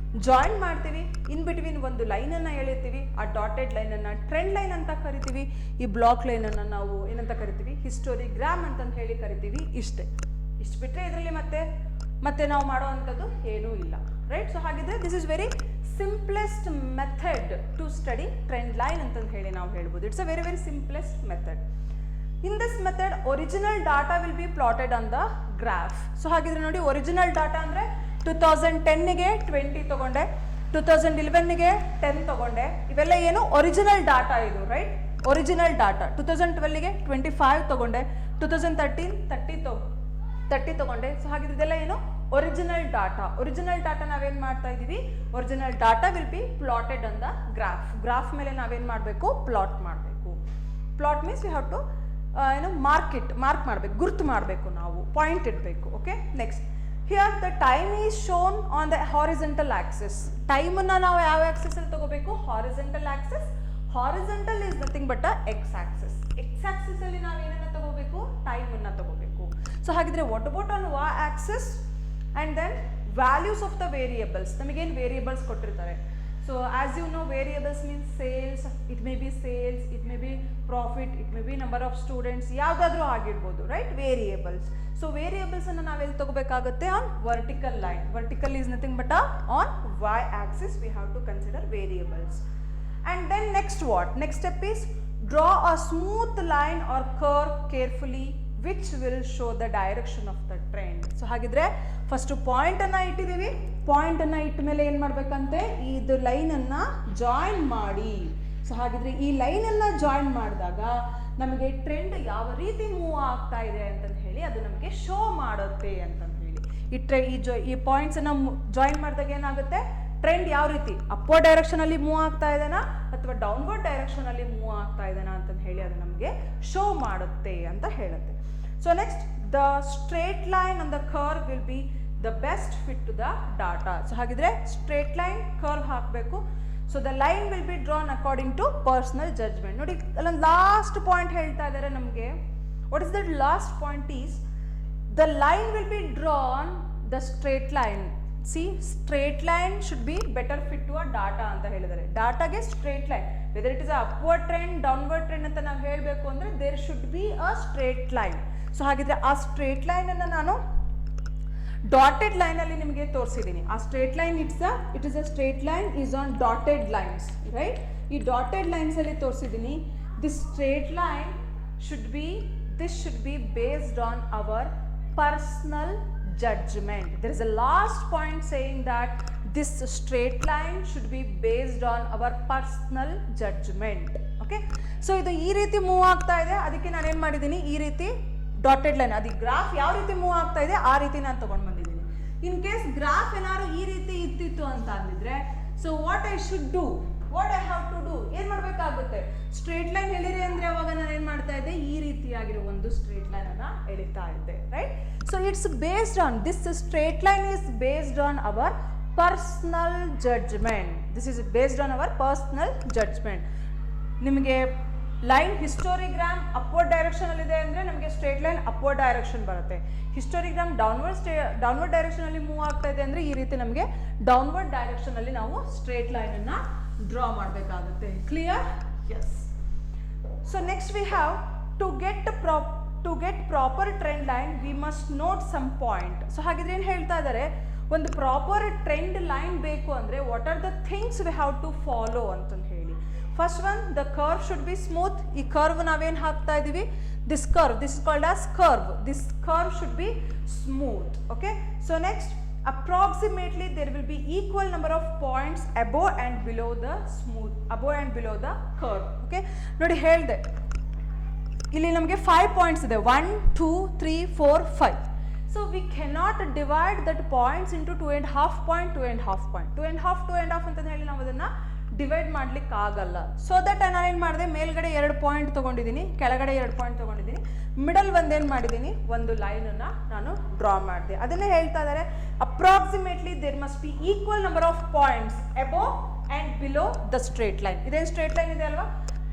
ಜಾಯಿನ್ ಮಾಡ್ತೀವಿ, ಇನ್ ಬಿಟ್ವೀನ್ ಒಂದು ಲೈನನ್ನು ಎಳಿತೀವಿ, ಆ ಡಾಟೆಡ್ ಲೈನನ್ನು ಟ್ರೆಂಡ್ ಲೈನ್ ಅಂತ ಕರಿತೀವಿ, ಈ ಬ್ಲಾಕ್ ಲೈನನ್ನು ನಾವು ಏನಂತ ಕರಿತೀವಿ, ಹಿಸ್ಟೋರಿಗ್ರಾಮ್ ಅಂತಂದು ಹೇಳಿ ಕರಿತೀವಿ. ಇಷ್ಟು ಬಿಟ್ಟರೆ ಇದರಲ್ಲಿ ಮತ್ತೆ ನಾವು ಮಾಡುವಂಥದ್ದು ಏನೂ ಇಲ್ಲ, ರೈಟ್. ಸೊ ಹಾಗಿದ್ರೆ this is very simplest method to study trend line ಅಂತಂದು ಹೇಳಿ ನಾವು ಹೇಳ್ಬೋದು. It's a very very simplest method. In this method original data will be plotted on the graph. So ಹಾಗಿದ್ರೆ ನೋಡಿ, ಒರಿಜಿನಲ್ ಡಾಟಾ ಅಂದರೆ 2010ಗೆ 20 ತೊಗೊಂಡೆ, 2011ಗೆ 10 ತೊಗೊಂಡೆ, ಇವೆಲ್ಲ ಏನು ಒರಿಜಿನಲ್ ಡಾಟಾ ಇದು, ರೈಟ್. ಒರಿಜಿನಲ್ ಡಾಟಾ 2012ಗೆ 25 ತೊಗೊಂಡೆ, 2013 30 ತೊಗೊಂಡೆ. ಸೊ ಹಾಗಿದ್ರೆ ಇದೆಲ್ಲ ಏನು ಒರಿಜಿನಲ್ ಡಾಟಾ ನಾವೇನು ಮಾಡ್ತಾ ಇದ್ದೀವಿ, original data will be plotted on the graph ಮೇಲೆ ನಾವೇನು ಮಾಡಬೇಕು, ಪ್ಲಾಟ್ ಮಾಡಬೇಕು. Plot means we have to mark ಮಾಡಬೇಕು, ಗುರ್ತು ಮಾಡಬೇಕು, ನಾವು ಪಾಯಿಂಟ್ ಇಡಬೇಕು. Okay, next here the time is shown on the horizontal axis. ಟೈಮನ್ನು ನಾವು ಯಾವ ಆಕ್ಸಿಸ್ ಅಲ್ಲಿ ತಗೋಬೇಕು? Horizontal axis. Horizontal is nothing but x axis. X axis ಅಲ್ಲಿ ನಾವು ಏನನ್ನ ತಗೋಬೇಕು? ಟೈಮನ್ನು ತಗೋಬೇಕು. ಸೊ ಹಾಗಿದ್ರೆ what about on Y axis? And then values of the variables. ನಮಗೇನು ವೇರಿಯೇಬಲ್ಸ್ ಕೊಟ್ಟಿರ್ತಾರೆ. So as you know, variables means sales, it may be sales, it may be profit, it may be number of students, ಯಾವುದಾದ್ರೂ ಆಗಿರ್ಬೋದು, right? Variables. So variables ಅನ್ನು ನಾವೆಲ್ಲಿ ತಗೋಬೇಕಾಗುತ್ತೆ? On vertical line. Vertical is nothing but on Y axis we have to consider variables. And then next what? Next step is draw a smooth line or curve carefully which will show the direction of the trend. So ಹಾಗಿದ್ರೆ first point ಅನ್ನ ಇಟ್ಟಿದ್ದೀವಿ. Point ಅನ್ನ ಇಟ್ಟ ಮೇಲೆ ಏನು ಮಾಡಬೇಕಂತೆ? ಇದು line ಅನ್ನ join ಮಾಡಿ. ಸೊ ಹಾಗಿದ್ರೆ ಈ ಲೈನ್ ಅನ್ನ ಜಾಯಿನ್ ಮಾಡಿದಾಗ ನಮಗೆ ಟ್ರೆಂಡ್ ಯಾವ ರೀತಿ ಮೂವ್ ಆಗ್ತಾ ಇದೆ ಅಂತ ಹೇಳಿ ಅದು ನಮಗೆ ಶೋ ಮಾಡುತ್ತೆ ಅಂತ ಹೇಳಿ. ಈ ಪಾಯಿಂಟ್ಸ್ ಅನ್ನ ಜಾಯಿನ್ ಮಾಡಿದಾಗ ಏನಾಗುತ್ತೆ? ಟ್ರೆಂಡ್ ಯಾವ ರೀತಿ ಅಪ್ವರ್ಡ್ ಡೈರೆಕ್ಷನ್ ಅಲ್ಲಿ ಮೂವ್ ಆಗ್ತಾ ಇದೆನಾ ಅಥವಾ ಡೌನ್ವರ್ಡ್ ಡೈರೆಕ್ಷನ್ ಅಲ್ಲಿ ಮೂವ್ ಆಗ್ತಾ ಇದೆನಾ ಅಂತ ಹೇಳಿ ಅದು ನಮಗೆ ಶೋ ಮಾಡುತ್ತೆ ಅಂತ ಹೇಳುತ್ತೆ. So next the straight line on the curve will be the best fit to the data. So ಹಾಗಿದ್ರೆ ಸ್ಟ್ರೇಟ್ ಲೈನ್ ಕರ್ವ್ ಹಾಕಬೇಕು. So the line will be drawn according to personal judgment. ನೋಡಿ ಅಲ್ಲೊಂದು last point ಹೇಳ್ತಾ ಇದ್ದಾರೆ ನಮಗೆ. What is that last point is the line will be drawn the straight line. See straight line should be better fit to a data ಅಂತ ಹೇಳಿದ್ದಾರೆ. ಡಾಟಾಗೆ straight line, whether it is upward trend downward trend ಅಂತ ನಾವು ಹೇಳಬೇಕು ಅಂದರೆ there should be a straight line. So ಹಾಗಿದ್ರೆ ಆ straight ಲೈನನ್ನು ನಾನು dotted ಲೈನಲ್ಲಿ ನಿಮಗೆ ತೋರಿಸಿದ್ದೀನಿ. ಆ straight line it is a straight line is on dotted lines, right? ಈ ಡಾಟೆಡ್ ಲೈನ್ಸಲ್ಲಿ ತೋರಿಸಿದ್ದೀನಿ. This straight line should be based on our personal judgment. There is a last point saying that this straight line should be based on our personal judgment. Okay, so ಇದು ಈ ರೀತಿ move ಆಗ್ತಾ ಇದೆ, ಅದಕ್ಕೆ ನಾನು ಏನು ಮಾಡಿದ್ದೀನಿ, ಈ ರೀತಿ ಡಾಟೆಡ್ ಲೈನ್, ಅದು ಗ್ರಾಫ್ ಯಾವ ರೀತಿ ಮೂವ್ ಆಗ್ತಾ ಇದೆ ಆ ರೀತಿ ನಾನು ತಗೊಂಡು ಬಂದಿದ್ದೀನಿ. ಇನ್ ಕೇಸ್ ಗ್ರಾಫ್ ಏನಾದ್ರು ಈ ರೀತಿ ಇತ್ತಿತ್ತು ಅಂತ ಅಂದಿದ್ರೆ, so what I should do, what I have to do, ಏನು ಮಾಡಬೇಕಾಗುತ್ತೆ? ಸ್ಟ್ರೇಟ್ ಲೈನ್ ಎಳಿರಿ ಅಂದರೆ ಅವಾಗ ನಾನು ಏನು ಮಾಡ್ತಾ ಇದ್ದೆ? ಈ ರೀತಿಯಾಗಿರೋ ಒಂದು ಸ್ಟ್ರೇಟ್ ಲೈನ್ ಅನ್ನು ಎಳಿತಾ ಇದ್ದೆ, right? So it's based on this straight line is based on our personal judgment. This is based on our personal judgment. ನಿಮಗೆ ಲೈನ್ ಹಿಸ್ಟೋರಿಗ್ರಾಮ್ ಅಪ್ವರ್ಡ್ ಡೈರೆಕ್ಷನ್ ಅಲ್ಲಿ ಇದೆ ಅಂದರೆ ನಮಗೆ ಸ್ಟ್ರೇಟ್ ಲೈನ್ ಅಪ್ವರ್ಡ್ ಡೈರೆಕ್ಷನ್ ಬರುತ್ತೆ. ಹಿಸ್ಟೋರಿಗ್ರಾಮ್ ಡೌನ್ವರ್ಡ್ ಡೈರೆಕ್ಷನ್ ಅಲ್ಲಿ move ಆಗ್ತಾ ಇದೆ ಅಂದರೆ ಈ ರೀತಿ ನಮಗೆ ಡೌನ್ವರ್ಡ್ ಡೈರೆಕ್ಷನ್ ಅಲ್ಲಿ ನಾವು ಸ್ಟ್ರೇಟ್ ಲೈನ್ ಅನ್ನ ಡ್ರಾ ಮಾಡಬೇಕಾಗುತ್ತೆ. Clear? Yes. So next we have to get proper trend line we must note some point. So ಹಾಗಿದ್ರೆ ಏನು ಹೇಳ್ತಾ ಇದ್ದಾರೆ? ಒಂದು ಪ್ರಾಪರ್ ಟ್ರೆಂಡ್ ಲೈನ್ ಬೇಕು ಅಂದರೆ what are the things we have to follow ಅಂತಂದು ಹೇಳಿ. First one, the curve should be smooth. ಈ ಕರ್ವ್ ನಾವೇನು ಹಾಕ್ತಾ ಇದ್ದೀವಿ? This is called as curve. This curve should be smooth. Okay, so next approximately there will be equal number of points above and below the curve. Okay, ನೋಡಿ ಹೇಳಿದೆ ಇಲ್ಲಿ ನಮಗೆ 5 points ಇದೆ, 1 2 3 4 5. So we cannot divide that points into 2.5 point 2.5 point 2.5 ಅಂತ ಹೇಳಿ ನಾವು ಅದನ್ನು divide ಮಾಡ್ಲಿಕ್ಕೆ ಆಗಲ್ಲ. ಸೊ ದಟ್ ನಾನು ಏನು ಮಾಡಿದೆ, ಮೇಲ್ಗಡೆ 2 ಪಾಯಿಂಟ್ ತೊಗೊಂಡಿದ್ದೀನಿ, ಕೆಳಗಡೆ 2 ಪಾಯಿಂಟ್ ತೊಗೊಂಡಿದ್ದೀನಿ, ಮಿಡಲ್ ಒಂದೇನು ಮಾಡಿದ್ದೀನಿ, ಒಂದು ಲೈನನ್ನು ನಾನು ಡ್ರಾ ಮಾಡಿದೆ. ಅದನ್ನೇ ಹೇಳ್ತಾ ಇದ್ದಾರೆ, approximately there must be equal number of points above and below the straight line. ಇದೇನು ಸ್ಟ್ರೇಟ್ ಲೈನ್ ಇದೆ ಅಲ್ವಾ,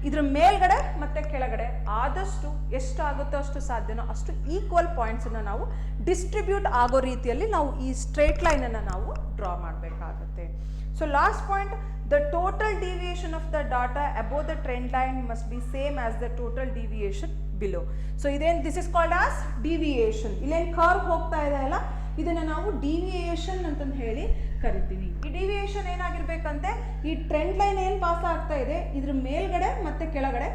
ಇದ್ರ ಮೇಲ್ಗಡೆ ಮತ್ತು ಕೆಳಗಡೆ ಆದಷ್ಟು ಎಷ್ಟಾಗುತ್ತೋ ಅಷ್ಟು ಸಾಧ್ಯನೋ ಅಷ್ಟು ಈಕ್ವಲ್ ಪಾಯಿಂಟ್ಸನ್ನು ನಾವು ಡಿಸ್ಟ್ರಿಬ್ಯೂಟ್ ಆಗೋ ರೀತಿಯಲ್ಲಿ ನಾವು ಈ ಸ್ಟ್ರೇಟ್ ಲೈನನ್ನು ನಾವು ಡ್ರಾ ಮಾಡಬೇಕಾಗುತ್ತೆ. So last point, the total deviation of the data above the trend line must be same as the total deviation below. So ಇದೇನು, this is called as deviation. ಇಲ್ಲೇನು curve ಹೋಗ್ತಾ ಇದೆ ಅಲ್ಲ, ಇದನ್ನು ನಾವು ಡಿವಿಯೇಷನ್ ಅಂತಂದು ಹೇಳಿ ಕರಿತೀವಿ. ಈ ಡಿವಿಯೇಷನ್ ಏನಾಗಿರ್ಬೇಕಂತೆ, ಈ ಟ್ರೆಂಡ್ ಲೈನ್ ಏನು ಪಾಸ್ ಆಗ್ತಾ ಇದೆ ಇದ್ರ ಮೇಲ್ಗಡೆ ಮತ್ತು ಕೆಳಗಡೆ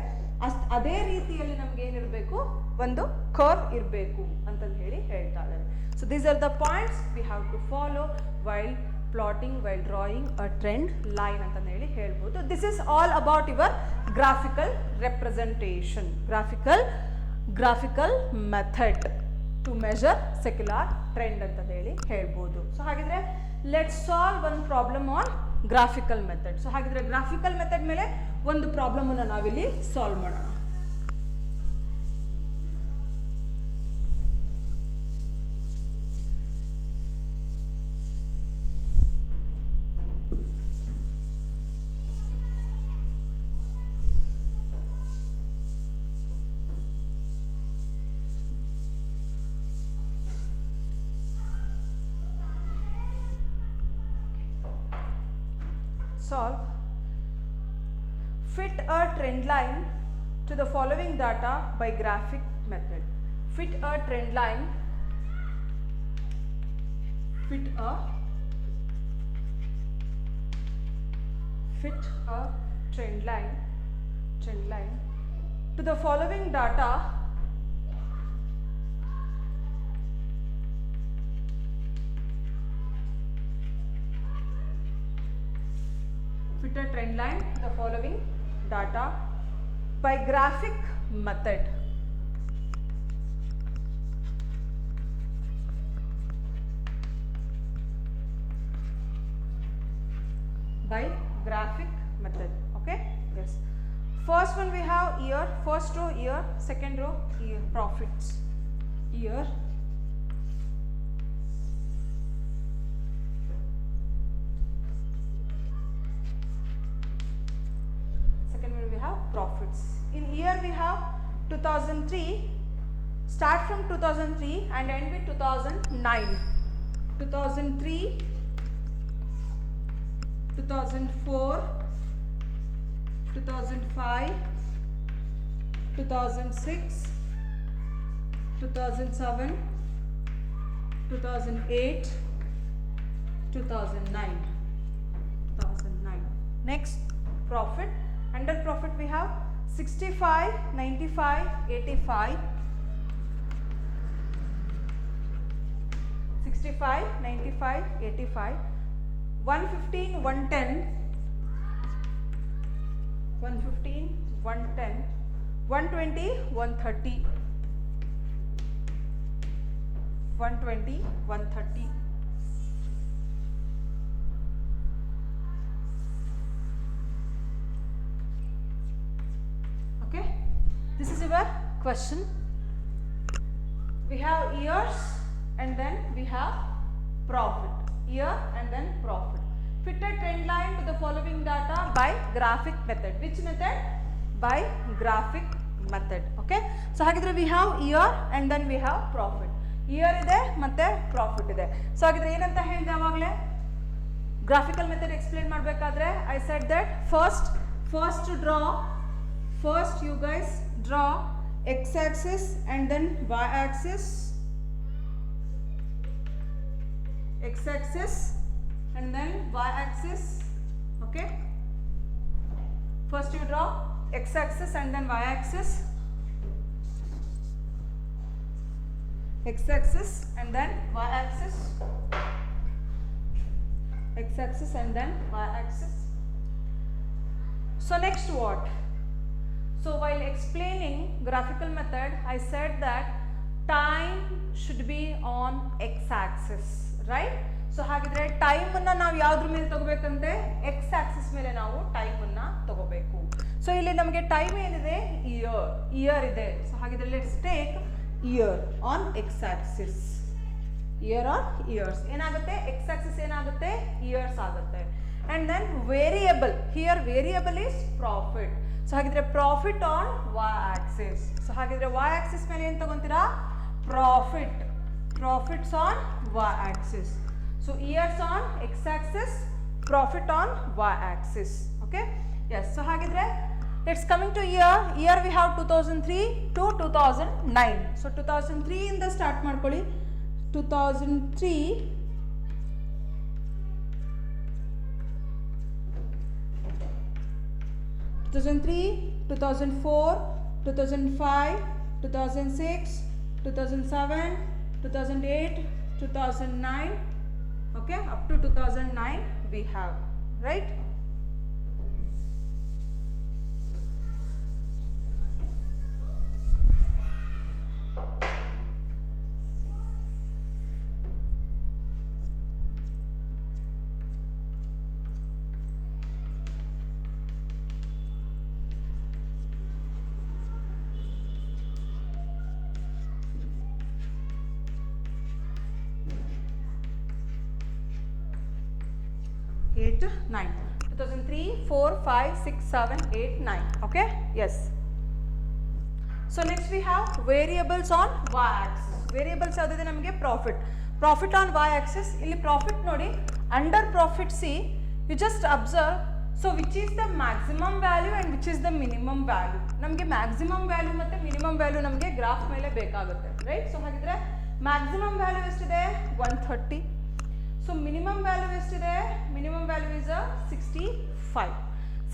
ಅದೇ ರೀತಿಯಲ್ಲಿ ನಮ್ಗೆ ಏನಿರಬೇಕು, ಒಂದು ಕರ್ವ್ ಇರಬೇಕು ಅಂತಂದು ಹೇಳಿ ಹೇಳ್ತಾ ಇದ್ದಾರೆ. So these are the points we have to follow while plotting, while drawing a trend line ಅಂತಂದು ಹೇಳಿ ಹೇಳ್ಬೋದು. This is all about your graphical representation, graphical method to measure secular trend ಅಂತ ಹೇಳಿ ಹೇಳ್ಬೋದು. ಸೊ ಹಾಗಿದ್ರೆ let's solve one problem on graphical method. So ಹಾಗಿದ್ರೆ graphical method ಮೇಲೆ ಒಂದು ಪ್ರಾಬ್ಲಮನ್ನು ನಾವಿಲ್ಲಿ ಸಾಲ್ವ್ ಮಾಡೋಣ. solve. Fit a trend line to the following data by graphic method. Fit a trend line. Fit a trend line to the following data fit a trend line to the following data by graphic method. By graphic method. Okay, yes. First one we have year, first row year, second row year, profits. Year, second one we have profits. In year we have 2003, start from 2003 and end with 2009. 2003, 2004, 2005, 2006, 2007, 2008, 2009. Next, profit. Under profit we have 65, 95, 85, 65, 95, 85, 115, 110, 115, 110, 120, 130, 120, 130. Okay, this is your question. We have years and then we have profit. Year and then profit. Fit a trend line to the following data by graphic method. Which method? By graphic method. Okay. So hagidre we have year and then we have profit. Year ide matte profit ide. So hagidre ಏನಂತ ಹೇಳಿದೆ ಅವಾಗಲೇ graphical method explain ಮಾಡಬೇಕಾದ್ರೆ I said that first you guys draw x axis and then y axis, x axis and then y axis. Okay, first you draw x axis and then y axis, x axis and then y axis, x axis and then y axis. So next what? So while explaining graphical method I said that time should be on x axis, right? So ಹಾಗಿದ್ರೆ time ಅನ್ನ ನಾವು ಯಾವ್ದ್ರ ಮೇಲೆ ತಗೋಬೇಕಂತೆ x axis ಮೇಲೆ ನಾವು time ಅನ್ನ ತಗೋಬೇಕು. So ಇಲ್ಲಿ ನಮಗೆ ಟೈಮ್ ಏನಿದೆ ಇಯರ್ ಇದೆ. ಸೊ ಹಾಗಿದ್ರೆ let's take year on x axis. Year on years ಏನಾಗುತ್ತೆ, x axis ಏನಾಗುತ್ತೆ, ಇಯರ್ಸ್ ಆಗುತ್ತೆ. And then variable, here variable is profit. So ಹಾಗಿದ್ರೆ profit on y axis. So ಹಾಗಿದ್ರೆ y axis ಮೇಲೆ ಏನು ತಗೊಂತೀರಾ, profits on y axis. So years on x axis, profit on y axis. Okay, yes. So ಹಾಗಿದ್ರೆ let's coming to year we have 2003 to 2009. So 2003 ಇಂದ start ಮಾಡ್ಕೊಳ್ಳಿ. 2003 2004, 2005, 2006, 2007, 2008, 2009. Okay, up to 2009 we have, right? Eight, 9. 2003, 4, 5, 6, 7, 8, 9. Okay, yes. So next we have variables on y axis. Variables ಯಾವುದಿದೆ ನಮಗೆ profit on y axis. ಇಲ್ಲಿ profit ನೋಡಿ, under profit see You just observe. So which is the maximum value and which is the minimum value? ನಮಗೆ maximum value ಮತ್ತು minimum value ನಮಗೆ graph ಮೇಲೆ ಬೇಕಾಗುತ್ತೆ, right? So ಹಾಗಿದ್ರೆ maximum value ಎಷ್ಟಿದೆ? 130. So minimum value ಎಷ್ಟಿದೆ? Minimum value is 65.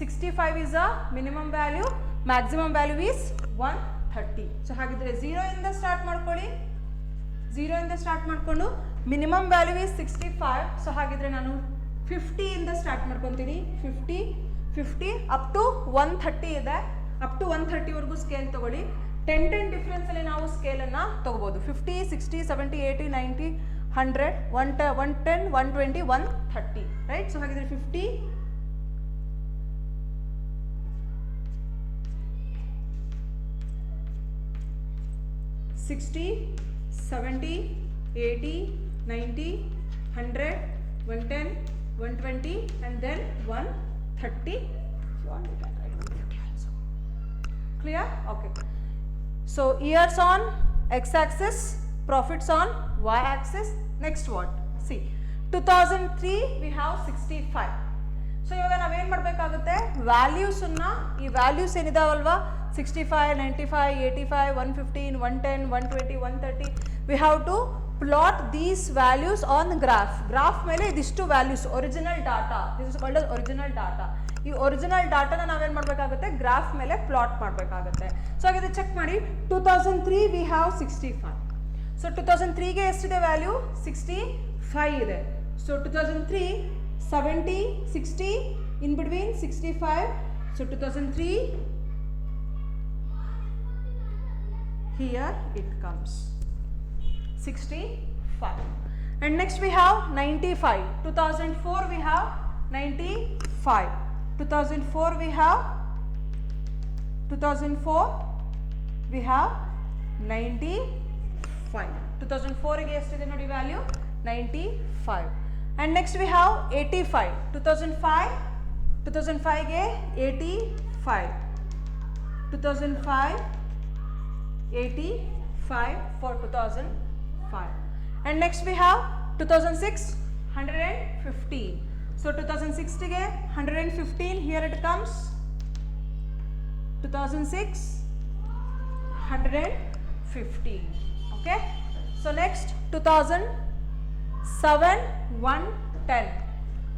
65 is a minimum value, maximum value is 130. So ಹಾಗಿದ್ರೆ 0 ಇಂದ ಸ್ಟಾರ್ಟ್ ಮಾಡ್ಕೊಳ್ಳಿ. 0 ಇಂದ ಸ್ಟಾರ್ಟ್ ಮಾಡಿಕೊಂಡು ಮಿನಿಮಮ್ ವ್ಯಾಲ್ಯೂ ಇಸ್ 65. ಸೊ ಹಾಗಿದ್ರೆ ನಾನು 50 ಇಂದ ಸ್ಟಾರ್ಟ್ ಮಾಡ್ಕೊತೀನಿ. 50 ಅಪ್ ಟು 130 ಇದೆ. ಅಪ್ ಟು 130 ವರೆಗೂ ಸ್ಕೇಲ್ ತಗೊಳ್ಳಿ. 10 ಡಿಫ್ರೆನ್ಸ್ ಅಲ್ಲಿ ನಾವು ಸ್ಕೇಲನ್ನು ತಗೋಬಹುದು. 50, 60, 70, 80, 90, 100, 110, 120, 130, ರೈಟ್? ಸೊ ಹಾಗಿದ್ರೆ 50, 60, 70, 80, 90, 100, 110, 120, and then 130. If you want, you can write 150 also. Clear? Okay. So years on x-axis, profits on y-axis. Next what? See, 2003 we have 65. So ಇವಾಗ ನಾವೇನು ಮಾಡಬೇಕಾಗುತ್ತೆ? ವ್ಯಾಲ್ಯೂಸನ್ನು, ಈ values ಏನಿದಾವಲ್ವಾ, 65, 95, 85, 115, 110, 120, 130, we have to plot these values on the graph. Graph ಮೇಲೆ ಇದಿಷ್ಟು values, original data, this is called as original data. ಈ original ಡಾಟಾನ ನಾವೇನು ಮಾಡಬೇಕಾಗುತ್ತೆ? Graph ಮೇಲೆ ಪ್ಲಾಟ್ ಮಾಡಬೇಕಾಗುತ್ತೆ. ಸೊ ಹಾಗಿದ್ರೆ ಚೆಕ್ ಮಾಡಿ. 2003 ವಿ ಹ್ಯಾವ್ 65. ಸೊ 2003ಗೆ ಎಷ್ಟಿದೆ ವ್ಯಾಲ್ಯೂ? 65 ಇದೆ. So 2003 70, 60, in between 65. So 2003, here it comes 65. And next we have 95. 2004 we have 95. 2004 we have 95. 2004 ಗೆ ಎಷ್ಟಿದೆ ನೋಡಿ value? 95. And next we have 85. 2005 ಗೆ 85. 2005, 85 for 2005. And next we have 2006, 115. So 2006 ಗೆ 115, here it comes. 2006, 115. Okay. So next 2007, 110.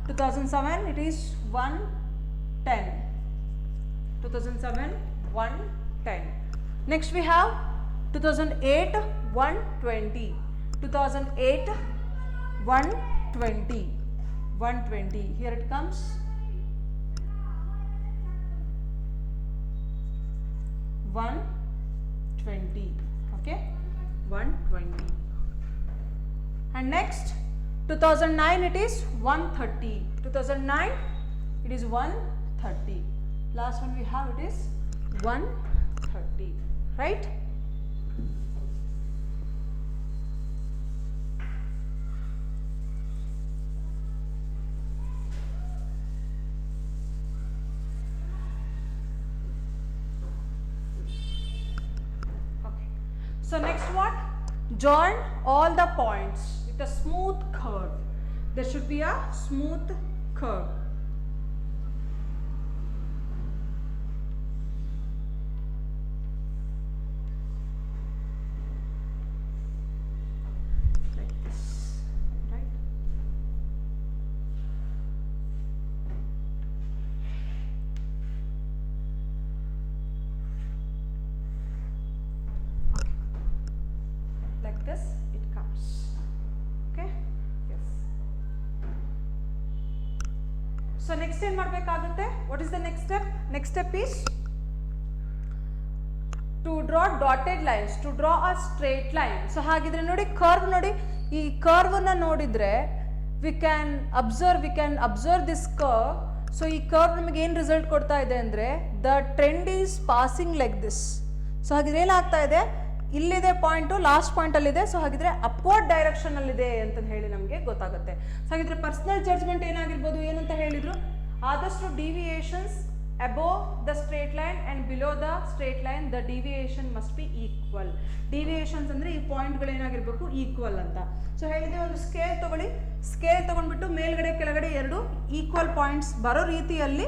2007 it is 110. 2007, 110. Next we have 2008, 120. 2008, 120. 120. Here it comes. 120. Okay. 120. And next 2009 it is 130. 2009 it is 130. Last one we have, it is 130, right? Okay. So next what? Join all the points with a smooth curve. There should be a smooth curve. Like this, right? Okay. Like this it comes. Okay. Yes. So next ಏನು ಮಾಡಬೇಕಾಗುತ್ತೆ? What is the next step? Next step is to draw dotted lines, to draw a straight line. So ಹಾಗಿದ್ರೆ ನೋಡಿ, curve ನೋಡಿ, ಈ curve ಅನ್ನ ನೋಡಿದ್ರೆ we can observe this curve. So ಈ curve ನಮಗೆ ಏನು ರಿಸಲ್ಟ್ ಕೊಡ್ತಾ ಇದೆ ಅಂದರೆ the trend is passing like this. So ಹಾಗಿದ್ರೆ ಏನಾಗ್ತಾ ಇದೆ, ಇಲ್ಲಿದೆ ಪಾಯಿಂಟು, ಲಾಸ್ಟ್ ಪಾಯಿಂಟಲ್ಲಿದೆ. ಸೊ ಹಾಗಿದ್ರೆ ಅಪ್ವರ್ಡ್ ಡೈರೆಕ್ಷನಲ್ಲಿದೆ ಅಂತ ಹೇಳಿ ನಮಗೆ ಗೊತ್ತಾಗುತ್ತೆ. ಸೊ ಹಾಗಿದ್ರೆ ಪರ್ಸನಲ್ ಜಡ್ಜ್ಮೆಂಟ್ ಏನಾಗಿರ್ಬೋದು, ಏನಂತ ಹೇಳಿದ್ರು, ಆದಷ್ಟು deviations above the straight line and below the straight line the deviation must be equal. Deviations ಅಂದರೆ ಈ ಪಾಯಿಂಟ್ಗಳು ಏನಾಗಿರಬೇಕು ಈಕ್ವಲ್ ಅಂತ. ಸೊ ಹೇಳಿದೆ ಒಂದು ಸ್ಕೇಲ್ ತಗೊಳ್ಳಿ, ಸ್ಕೇಲ್ ತಗೊಂಡ್ಬಿಟ್ಟು ಮೇಲ್ಗಡೆ ಕೆಳಗಡೆ ಎರಡು ಈಕ್ವಲ್ ಪಾಯಿಂಟ್ಸ್ ಬರೋ ರೀತಿಯಲ್ಲಿ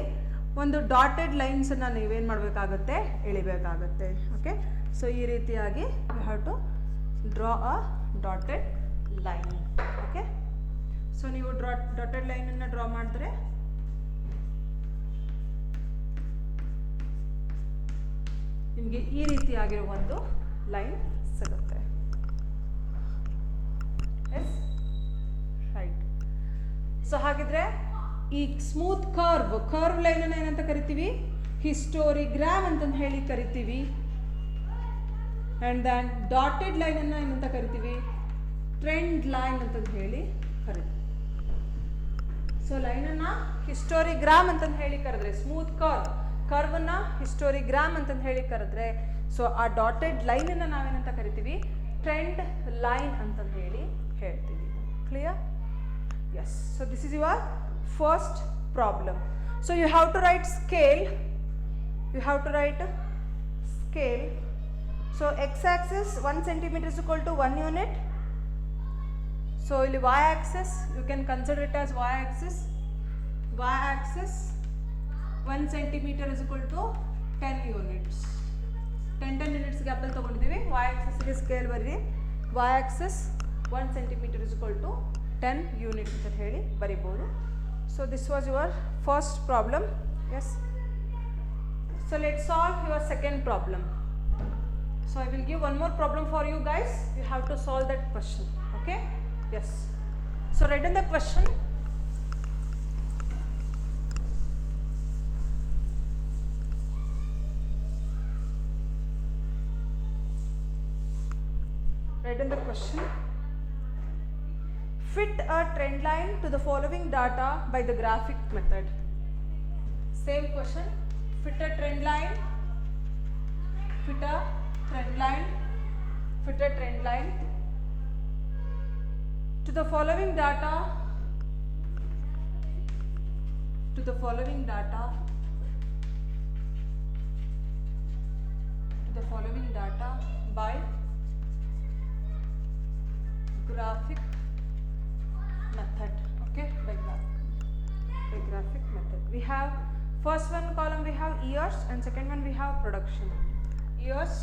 ಒಂದು ಡಾಟೆಡ್ ಲೈನ್ಸನ್ನು ನೀವೇನು ಮಾಡಬೇಕಾಗುತ್ತೆ, ಎಳಿಬೇಕಾಗುತ್ತೆ. ಓಕೆ, ಸೊ ಈ ರೀತಿಯಾಗಿ you have to draw a dotted line. Okay, so ನೀವು ಡಾಟೆಡ್ ಲೈನನ್ನು ಡ್ರಾ ಮಾಡಿದ್ರೆ ನಿಮಗೆ ಈ ರೀತಿಯಾಗಿರೋ ಒಂದು ಲೈನ್ ಸಿಗುತ್ತೆ. S right. ಸೊ ಹಾಗಿದ್ರೆ ಈ ಸ್ಮೂತ್ ಕರ್ವ್ ಲೈನನ್ನು ಏನಂತ ಕರಿತೀವಿ, ಹಿಸ್ಟೋರಿಗ್ರಾಮ್ ಅಂತಂದು ಹೇಳಿ ಕರಿತೀವಿ. ಆ್ಯಂಡ್ ದೆನ್ ಡಾಟೆಡ್ ಲೈನನ್ನು ಏನಂತ ಕರಿತೀವಿ, ಟ್ರೆಂಡ್ ಲೈನ್ ಅಂತಂದು ಹೇಳಿ ಕರಿತೀವಿ. ಸೊ ಲೈನನ್ನು ಹಿಸ್ಟೋರಿಗ್ರಾಮ್ ಅಂತಂದು ಹೇಳಿ ಕರೆದ್ರೆ, ಸ್ಮೂತ್ ಕರ್ವನ್ನ ಹಿಸ್ಟೋರಿಗ್ರಾಮ್ ಅಂತಂದು ಹೇಳಿ ಕರೆದ್ರೆ, ಸೊ ಆ ಡಾಟೆಡ್ ಲೈನನ್ನು ನಾವೇನಂತ ಕರಿತೀವಿ, ಟ್ರೆಂಡ್ ಲೈನ್ ಅಂತಂದು ಹೇಳಿ ಹೇಳ್ತೀವಿ. Clear? Yes. So this is your first problem. So you have to write scale. So X axis 1 centimeter is equal to 1 unit. So ಇಲ್ಲಿ y axis you can consider it as y axis 1 centimeter is equal to 10 units. 10 units gap ಅಲ್ಲಿ ತಗೊಂಡಿದ್ದೀವಿ. y axis ಗೆ scale ಬರೀರಿ. y axis 1 centimeter is equal to 10 units ಅಂತ ಹೇಳಿ ಬರಿಬೋದು. So this was your first problem. Yes. So let's solve your second problem. So I will give one more problem for you guys. You have to solve that question. Okay. Yes. So write in the question. Write in the question. Fit a trend line to the following data by the graphic method. Same question. Fit a trend line. Fit a trend line. Fit a trend line to the following data by graphic method. Okay, by graphic method. We have first one column we have years and second one we have production. Years,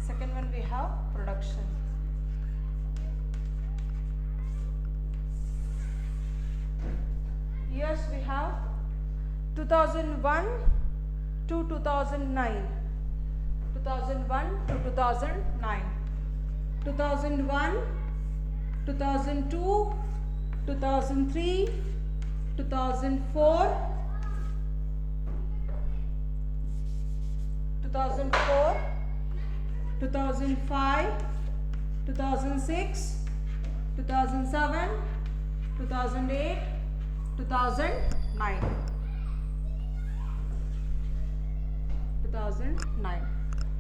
second one we have production. Years we have 2001 to 2009, 2001 to 2009, 2001, 2002, 2003, 2004, 2004, 2005, 2006, 2007, 2008, 2009.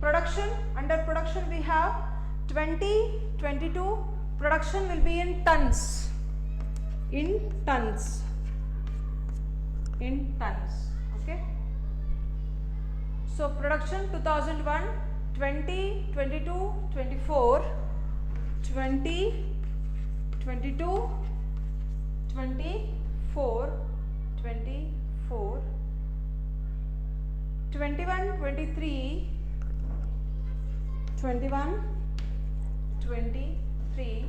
Production, under production we have 2022. Production will be in tons. Okay. So production 2001, 20, 22, 24, 20, 22, 24, 21, 23, 21, 23,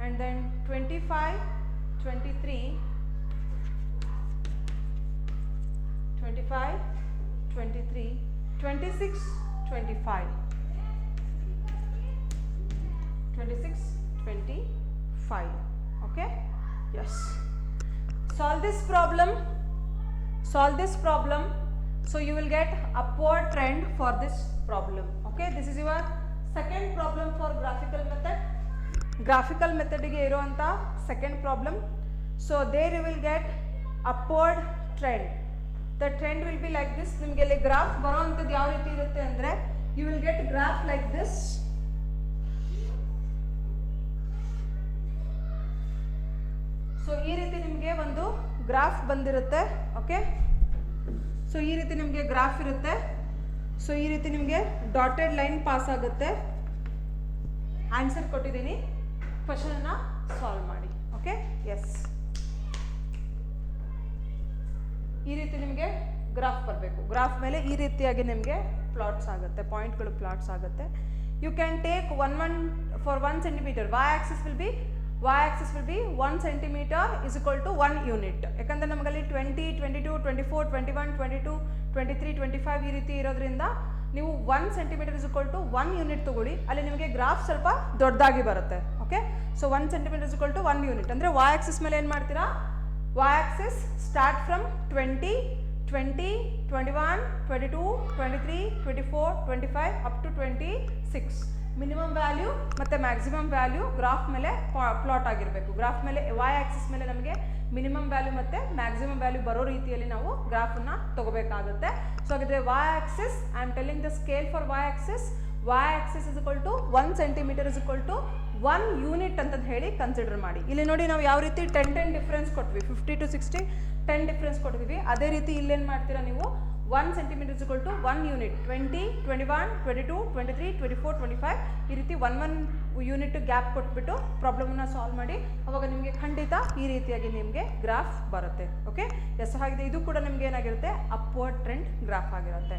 and then 25, 23, 25, 23, 26, 25, 26, 25. Okay. Yes. Solve this problem. So you will get upward trend for this problem. Okay. This is your second problem for graphical method. Graphical method ಗೆ ಇರುವಂತ second problem. So there you will get upward trend. The trend will be like this. ನಿಮಗೆ ಇಲ್ಲಿ graph ಬರುವಂತದ್ದು ಯಾವ ರೀತಿ ಇರುತ್ತೆ ಅಂದ್ರೆ you will get graph like this. So ಈ ರೀತಿ ನಿಮಗೆ ಒಂದು ಗ್ರಾಫ್ ಬಂದಿರುತ್ತೆ. ಓಕೆ, ಸೊ ಈ ರೀತಿ ನಿಮಗೆ ಗ್ರಾಫ್ ಇರುತ್ತೆ. ಸೊ ಈ ರೀತಿ ನಿಮಗೆ ಡಾಟೆಡ್ ಲೈನ್ ಪಾಸ್ ಆಗುತ್ತೆ. ಆನ್ಸರ್ ಕೊಟ್ಟಿದ್ದೀನಿ, ಕ್ವಶನನ್ನು ಸಾಲ್ವ್ ಮಾಡಿ. ಓಕೆ, ಎಸ್, ಈ ರೀತಿ ನಿಮಗೆ ಗ್ರಾಫ್ ಬರಬೇಕು. ಗ್ರಾಫ್ ಮೇಲೆ ಈ ರೀತಿಯಾಗಿ ನಿಮಗೆ ಪ್ಲಾಟ್ಸ್ ಆಗುತ್ತೆ, ಪಾಯಿಂಟ್ಗಳು ಪ್ಲಾಟ್ಸ್ ಆಗುತ್ತೆ. You can take for 1 centimeter y axis will be 1 centimeter is equal to 1 unit. ಯಾಕಂದರೆ ನಮಗಲ್ಲಿ 20, 22, 24, 21, 22, 23, 25 ಈ ರೀತಿ ಇರೋದ್ರಿಂದ ನೀವು 1 centimeter is equal to 1 unit ತಗೊಳ್ಳಿ. ಅಲ್ಲಿ ನಿಮಗೆ ಗ್ರಾಫ್ ಸ್ವಲ್ಪ ದೊಡ್ಡದಾಗಿ ಬರುತ್ತೆ. Okay, so 1 centimeter is equal to 1 unit ಅಂದರೆ y axis ಮೇಲೆ ಏನು ಮಾಡ್ತೀರಾ, y axis start from 20, 21, 22, 23, 24, 25 up to 26. Minimum value ಮತ್ತು ಮ್ಯಾಕ್ಸಿಮಮ್ ವ್ಯಾಲ್ಯೂ ಗ್ರಾಫ್ ಮೇಲೆ ಪ್ಲಾಟ್ ಆಗಿರಬೇಕು. ಗ್ರಾಫ್ ಮೇಲೆ y ಆಕ್ಸಿಸ್ ಮೇಲೆ ನಮಗೆ ಮಿನಿಮಮ್ ವ್ಯಾಲ್ಯೂ ಮತ್ತು ಮ್ಯಾಕ್ಸಿಮಮ್ ವ್ಯಾಲ್ಯೂ ಬರೋ ರೀತಿಯಲ್ಲಿ ನಾವು ಗ್ರಾಫನ್ನು ತಗೋಬೇಕಾಗುತ್ತೆ. ಸೊ ಹಾಗಿದ್ರೆ y axis, I am telling the scale for y axis is equal to 1 centimeter is equal to 1 unit ಅಂತ ಹೇಳಿ ಕನ್ಸಿಡರ್ ಮಾಡಿ. ಇಲ್ಲಿ ನೋಡಿ ನಾವು ಯಾವ ರೀತಿ 10 ಡಿಫ್ರೆನ್ಸ್ ಕೊಟ್ವಿ, 50 to 60 10 ಡಿಫ್ರೆನ್ಸ್ ಕೊಟ್ಟಿದ್ದೀವಿ. ಅದೇ ರೀತಿ ಇಲ್ಲೇನು ಮಾಡ್ತೀರಾ ನೀವು 1 centimeter is equal to 1 unit, 20, 21, 22, 23, 24, 25 ಈ ರೀತಿ 1 ಯೂನಿಟ್ ಗ್ಯಾಪ್ ಕೊಟ್ಬಿಟ್ಟು ಪ್ರಾಬ್ಲಮನ್ನು ಸಾಲ್ವ್ ಮಾಡಿ. ಅವಾಗ ನಿಮಗೆ ಖಂಡಿತ ಈ ರೀತಿಯಾಗಿ ನಿಮಗೆ ಗ್ರಾಫ್ ಬರುತ್ತೆ. ಓಕೆ, ಎಸ್, ಹಾಗಿದೆ ಇದು ಕೂಡ ನಿಮ್ಗೆ ಏನಾಗಿರುತ್ತೆ, ಅಪ್ವರ್ಡ್ ಟ್ರೆಂಡ್ ಗ್ರಾಫ್ ಆಗಿರುತ್ತೆ.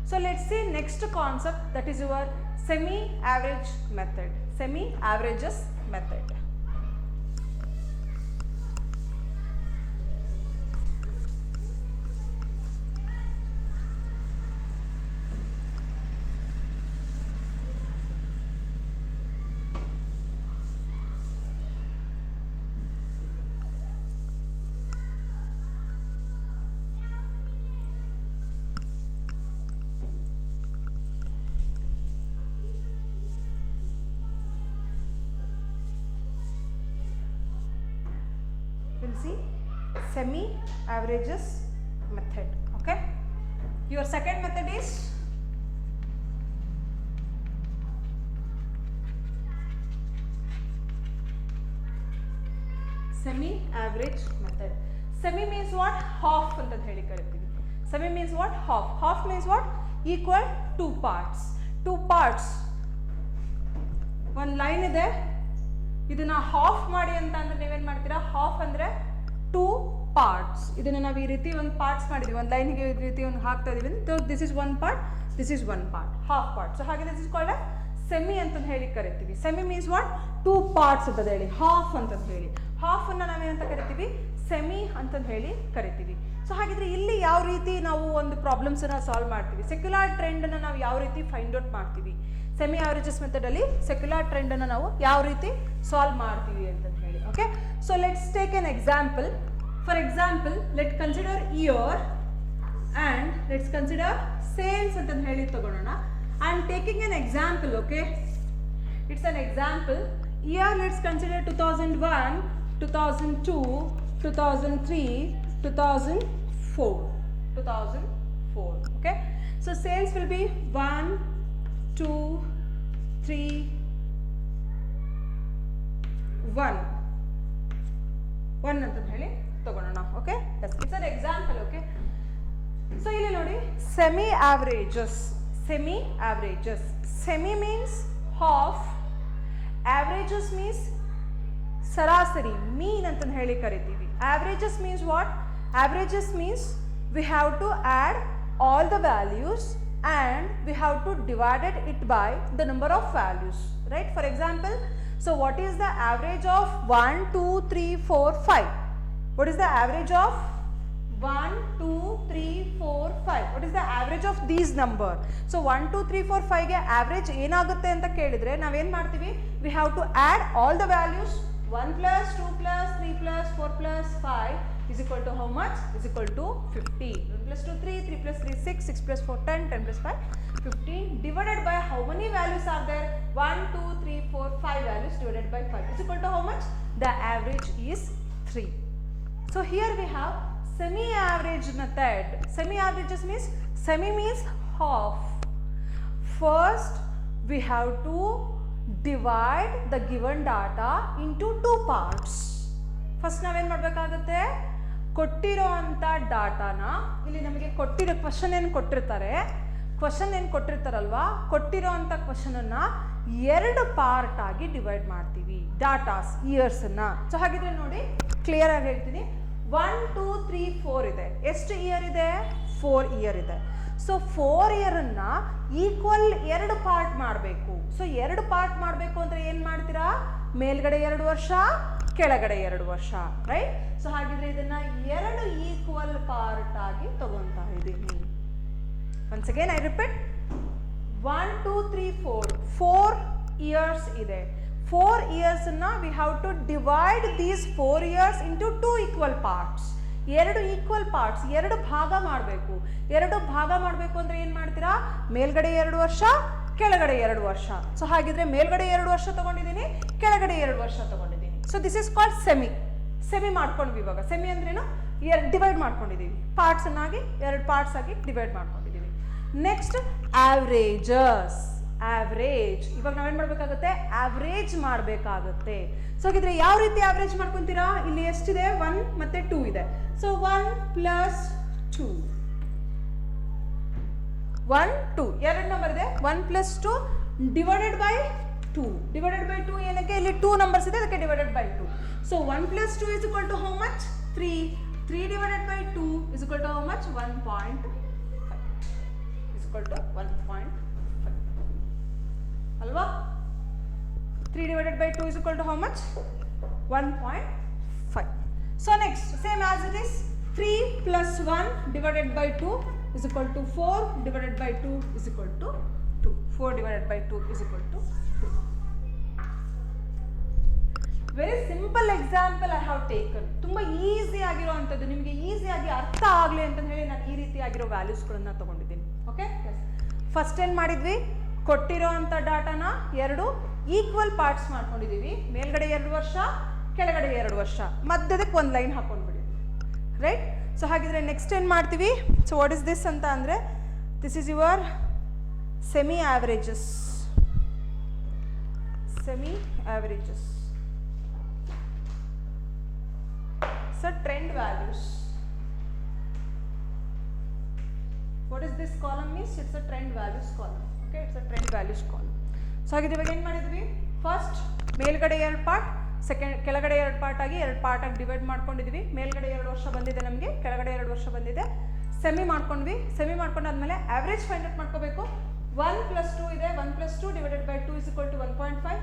So let's see next concept, that is your semi-average method. Semi-averages method. We'll see semi-averages method. Okay, your second method is semi-average method. Semi means what? Half ಅಂತ ಹೇಳಿ ಕರಿತೀವಿ. Semi means what? Half. Half means what? Equal two parts. Two parts. ಒಂದು line ಇದೆ, ಇದನ್ನ half ಮಾಡಿ ಅಂತ ಅಂದ್ರೆ ನೀವೇನು ಮಾಡ್ತೀರಾ, ಹಾಫ್ ಅಂದರೆ 2 parts. ಇದನ್ನು ನಾವು ಈ ರೀತಿ ಒಂದು ಪಾರ್ಟ್ಸ್ ಮಾಡಿದ್ವಿ, ಒಂದು ಲೈನ್ಗೆ ಈ ರೀತಿ ಒಂದು ಹಾಕ್ತಾ ಇದೀವಿ. This is one part, this is one part, half part. So ಹಾಗೆ ದಿಸ್ ಇಸ್ ಕಾಲ್ಡ್ ಸೆಮಿ ಅಂತ ಹೇಳಿ ಕರಿತೀವಿ. Semi means what? 2 parts ಅಂತ ಹೇಳಿ, ಹಾಫ್ ಅಂತ ಹೇಳಿ. ಹಾಫ್ ಅನ್ನ ನಾವೇನಂತ ಕರಿತೀವಿ, ಸೆಮಿ ಅಂತ ಹೇಳಿ ಕರಿತೀವಿ. ಸೊ ಹಾಗಿದ್ರೆ ಇಲ್ಲಿ ಯಾವ ರೀತಿ ನಾವು ಒಂದು ಪ್ರಾಬ್ಲಮ್ಸ್ ಅನ್ನ ಸಾಲ್ವ್ ಮಾಡ್ತೀವಿ, ಸೆಕ್ಯುಲರ್ ಟ್ರೆಂಡ್ ಅನ್ನ ನಾವು ಯಾವ ರೀತಿ ಫೈಂಡ್ ಔಟ್ ಮಾಡ್ತೀವಿ, ಸೆಮಿ ಅವರೇಜಸ್ ಮೆಥಡ್ ಅಲ್ಲಿ ಸೆಕ್ಯುಲರ್ ಟ್ರೆಂಡ್ ಅನ್ನು ನಾವು ಯಾವ ರೀತಿ ಸಾಲ್ವ್ ಮಾಡ್ತೀವಿ ಅಂತ ಹೇಳಿ. Okay, so let's take an example. For example, let consider year and let's consider sales ಅಂತ ಹೇಳಿ ತಗೊಳ್ಳೋಣ. I am taking an example. Okay, it's an example. Year let's consider 2001, 2002, 2003, 2004. Okay, so sales will be 1, 2, 3, 1 ಅಂತ ಹೇಳಿ ತಗೊಳ್ಳೋಣ. Okay, it's an example. Okay, so ಇಲ್ಲಿ ನೋಡಿ, semi ಆವ್ರೇಜಸ್. Semi means half, ಆವ್ರೇಜಸ್ means ಸರಾಸರಿ, ಮೀನ್ ಅಂತ ಹೇಳಿ ಕರಿತೀವಿ. ಆವ್ರೇಜಸ್ means what? Averages means we have to add all the values and we have to divide it by the number of values, right? For example, so what is the average of 1, 2, 3, 4, 5? What is the average of 1, 2, 3, 4, 5? What is the average of these number? So 1, 2, 3, 4, 5 ಗೆ average ಏನಾಗುತ್ತೆ ಅಂತ ಕೇಳಿದ್ರೆ ನಾವೇನು ಮಾಡ್ತೀವಿ? We have to add all the values. 1 plus 2 plus 3 plus 4 plus 5 is equal to how much? Is equal to 15. 1 plus 2 3, 3 plus 3 6, 6 plus 4 10, 10 plus 5 15 divided by how many values are there? 1, 2, 3, 4, 5 values divided by 5 is equal to how much? The average is 3. So here we have semi-average method. Semi-averages means, semi means half. First we have to divide the given data into 2 parts. First ನಾವೇನು ಮಾಡಬೇಕಾಗುತ್ತೆ, ಕೊಟ್ಟಿರೋ ಅಂಥ ಡಾಟಾನ ಇಲ್ಲಿ ನಮಗೆ ಕೊಟ್ಟಿರೋ question ಏನು ಕೊಟ್ಟಿರ್ತಾರಲ್ವಾ, ಕೊಟ್ಟಿರೋ ಅಂಥ ಕ್ವಶನನ್ನು 2 ಪಾರ್ಟ್ ಆಗಿ ಡಿವೈಡ್ ಮಾಡ್ತೀವಿ ಡಾಟಾಸ್ ಇಯರ್ಸನ್ನು. ಸೊ ಹಾಗಿದ್ರೆ ನೋಡಿ ಕ್ಲಿಯರ್ ಆಗಿ ಹೇಳ್ತೀನಿ. 1 2 3 4 ಇದೆ. ಎಷ್ಟು ಇಯರ್ ಇದೆ? 4 ಇಯರ್ ಇದೆ. ಸೊ 4 ಇಯರನ್ನು ಈಕ್ವಲ್ 2 ಪಾರ್ಟ್ ಮಾಡಬೇಕು. ಸೊ 2 ಪಾರ್ಟ್ ಮಾಡಬೇಕು ಅಂದರೆ ಏನು ಮಾಡ್ತೀರಾ? ಮೇಲ್ಗಡೆ 2 ವರ್ಷ, ಕೆಳಗಡೆ 2 ವರ್ಷ, ರೈಟ್? ಸೊ ಹಾಗಿದ್ರೆ ಇದನ್ನ 2 ಈಕ್ವಲ್ ಪಾರ್ಟ್ ಆಗಿ ತಗೊಂತಾ ಇದ್ದೀನಿ. Once again I repeat, 1 2 3 4 years ಇದೆ. 4 ಇಯರ್ಸನ್ನ we have to divide these 4 years into 2 equal parts. 2 equal parts, 2 ಭಾಗ ಮಾಡಬೇಕು. 2 ಭಾಗ ಮಾಡಬೇಕು ಅಂದರೆ ಏನು ಮಾಡ್ತೀರಾ? ಮೇಲ್ಗಡೆ 2 ವರ್ಷ, ಕೆಳಗಡೆ 2 ವರ್ಷ. ಸೊ ಹಾಗಿದ್ರೆ ಮೇಲ್ಗಡೆ 2 ವರ್ಷ ತಗೊಂಡಿದ್ದೀನಿ, ಕೆಳಗಡೆ 2 ವರ್ಷ ತಗೊಂಡಿದ್ದೀನಿ. So this is called semi ಮಾಡ್ಕೊಂಡ್ವಿ. ಇವಾಗ ಸೆಮಿ ಅಂದ್ರೇನು? ಡಿವೈಡ್ ಮಾಡ್ಕೊಂಡಿದ್ದೀವಿ, ಪಾರ್ಟ್ಸ್ ಅನ್ನಾಗಿ 2 ಪಾರ್ಟ್ಸ್ ಆಗಿ ಡಿವೈಡ್ ಮಾಡ್ಕೊಂಡಿದ್ದೀವಿ. ನೆಕ್ಸ್ಟ್ ಆವ್ರೇಜಸ್. ಆವ್ರೇಜ್ ಇವಾಗ ನಾವೇನು ಮಾಡಬೇಕಾಗುತ್ತೆ? ಆವ್ರೇಜ್ ಮಾಡಬೇಕಾಗುತ್ತೆ. ಸೊ ಹಾಗಿದ್ರೆ ಯಾವ ರೀತಿ ಆವ್ರೇಜ್ ಮಾಡ್ಕೊತೀರಾ? ಇಲ್ಲಿ ಎಷ್ಟಿದೆ? 1 ಮತ್ತೆ 2 ಇದೆ. ಸೊ 1 ಪ್ಲಸ್ 2, 1 2 2 ನಂಬರ್ ಇದೆ. 1 plus 2 divided by 2. Divided by 2 ಏನಕ್ಕೆ? ಇಲ್ಲಿ 2 ನಂಬರ್ಸ್ ಇದೆ, ಅದಕ್ಕೆ divided by 2. So 1 plus 2 is equal to how much? 3. 3 divided by 2 is equal to how much? 1.5 is equal to 1.5 ಅಲ್ವಾ? 3 divided by 2 is equal to how much? 1.5. So next, same as it is, 3 plus 1 divided by 2 is equal to 4 divided by 2 is equal to 2. 4 divided by 2 is equal to 2. Very simple example I have taken. ತುಂಬ easy ಆಗಿರುವಂಥದ್ದು, ನಿಮಗೆ ಈಸಿಯಾಗಿ ಅರ್ಥ ಆಗಲಿ ಅಂತ ಹೇಳಿ ನಾನು ಈ ರೀತಿಯಾಗಿರೋ ವ್ಯಾಲ್ಯೂಸ್ಗಳನ್ನು ತಗೊಂಡಿದ್ದೀನಿ. ಓಕೆ, ಫಸ್ಟ್ ಏನು ಮಾಡಿದ್ವಿ? ಕೊಟ್ಟಿರೋ ಅಂಥ ಡಾಟಾನ 2 ಈಕ್ವಲ್ ಪಾರ್ಟ್ಸ್ ಮಾಡ್ಕೊಂಡಿದ್ದೀವಿ. ಮೇಲ್ಗಡೆ 2 ವರ್ಷ, ಕೆಳಗಡೆ 2 ವರ್ಷ, ಮಧ್ಯದಕ್ಕೆ ಒಂದು ಲೈನ್ ಹಾಕೊಂಡ್ಬಿಡಿ, ರೈಟ್? ಸೊ ಹಾಗಿದ್ರೆ ನೆಕ್ಸ್ಟ್ ಏನು ಮಾಡ್ತೀವಿ? ಸೊ ವಾಟ್ ಇಸ್ ದಿಸ್ ಅಂತ ಅಂದರೆ, this is your semi ಆವ್ರೇಜಸ್. Semi ಆವ್ರೇಜಸ್. So trend values. What is this column means? It's a trend values column. Okay, it's a trend values column. So ಹಾಗಿದ್ರೆ ಇವಾಗ ಏನು ಮಾಡಿದ್ವಿ? First ಮೇಲ್ಗಡೆ 2 part, ಕೆಳಗಡೆ 2 part ಆಗಿ 2 part ಆಗಿ ಡಿವೈಡ್ ಮಾಡ್ಕೊಂಡಿದ್ವಿ. ಮೇಲ್ಗಡೆ 2 ವರ್ಷ ಬಂದಿದೆ ನಮಗೆ, ಕೆಳಗಡೆ 2 ವರ್ಷ ಬಂದಿದೆ. ಸೆಮಿ ಮಾಡ್ಕೊಂಡ್ವಿ. ಸೆಮಿ ಮಾಡ್ಕೊಂಡಾದ್ಮೇಲೆ ಆವ್ರೇಜ್ ಫೈಂಡ್ ಔಟ್ ಮಾಡ್ಕೋಬೇಕು. 1 ಪ್ಲಸ್ 2 ಇದೆ. 1 plus 2 divided by 2 is equal to 1.5.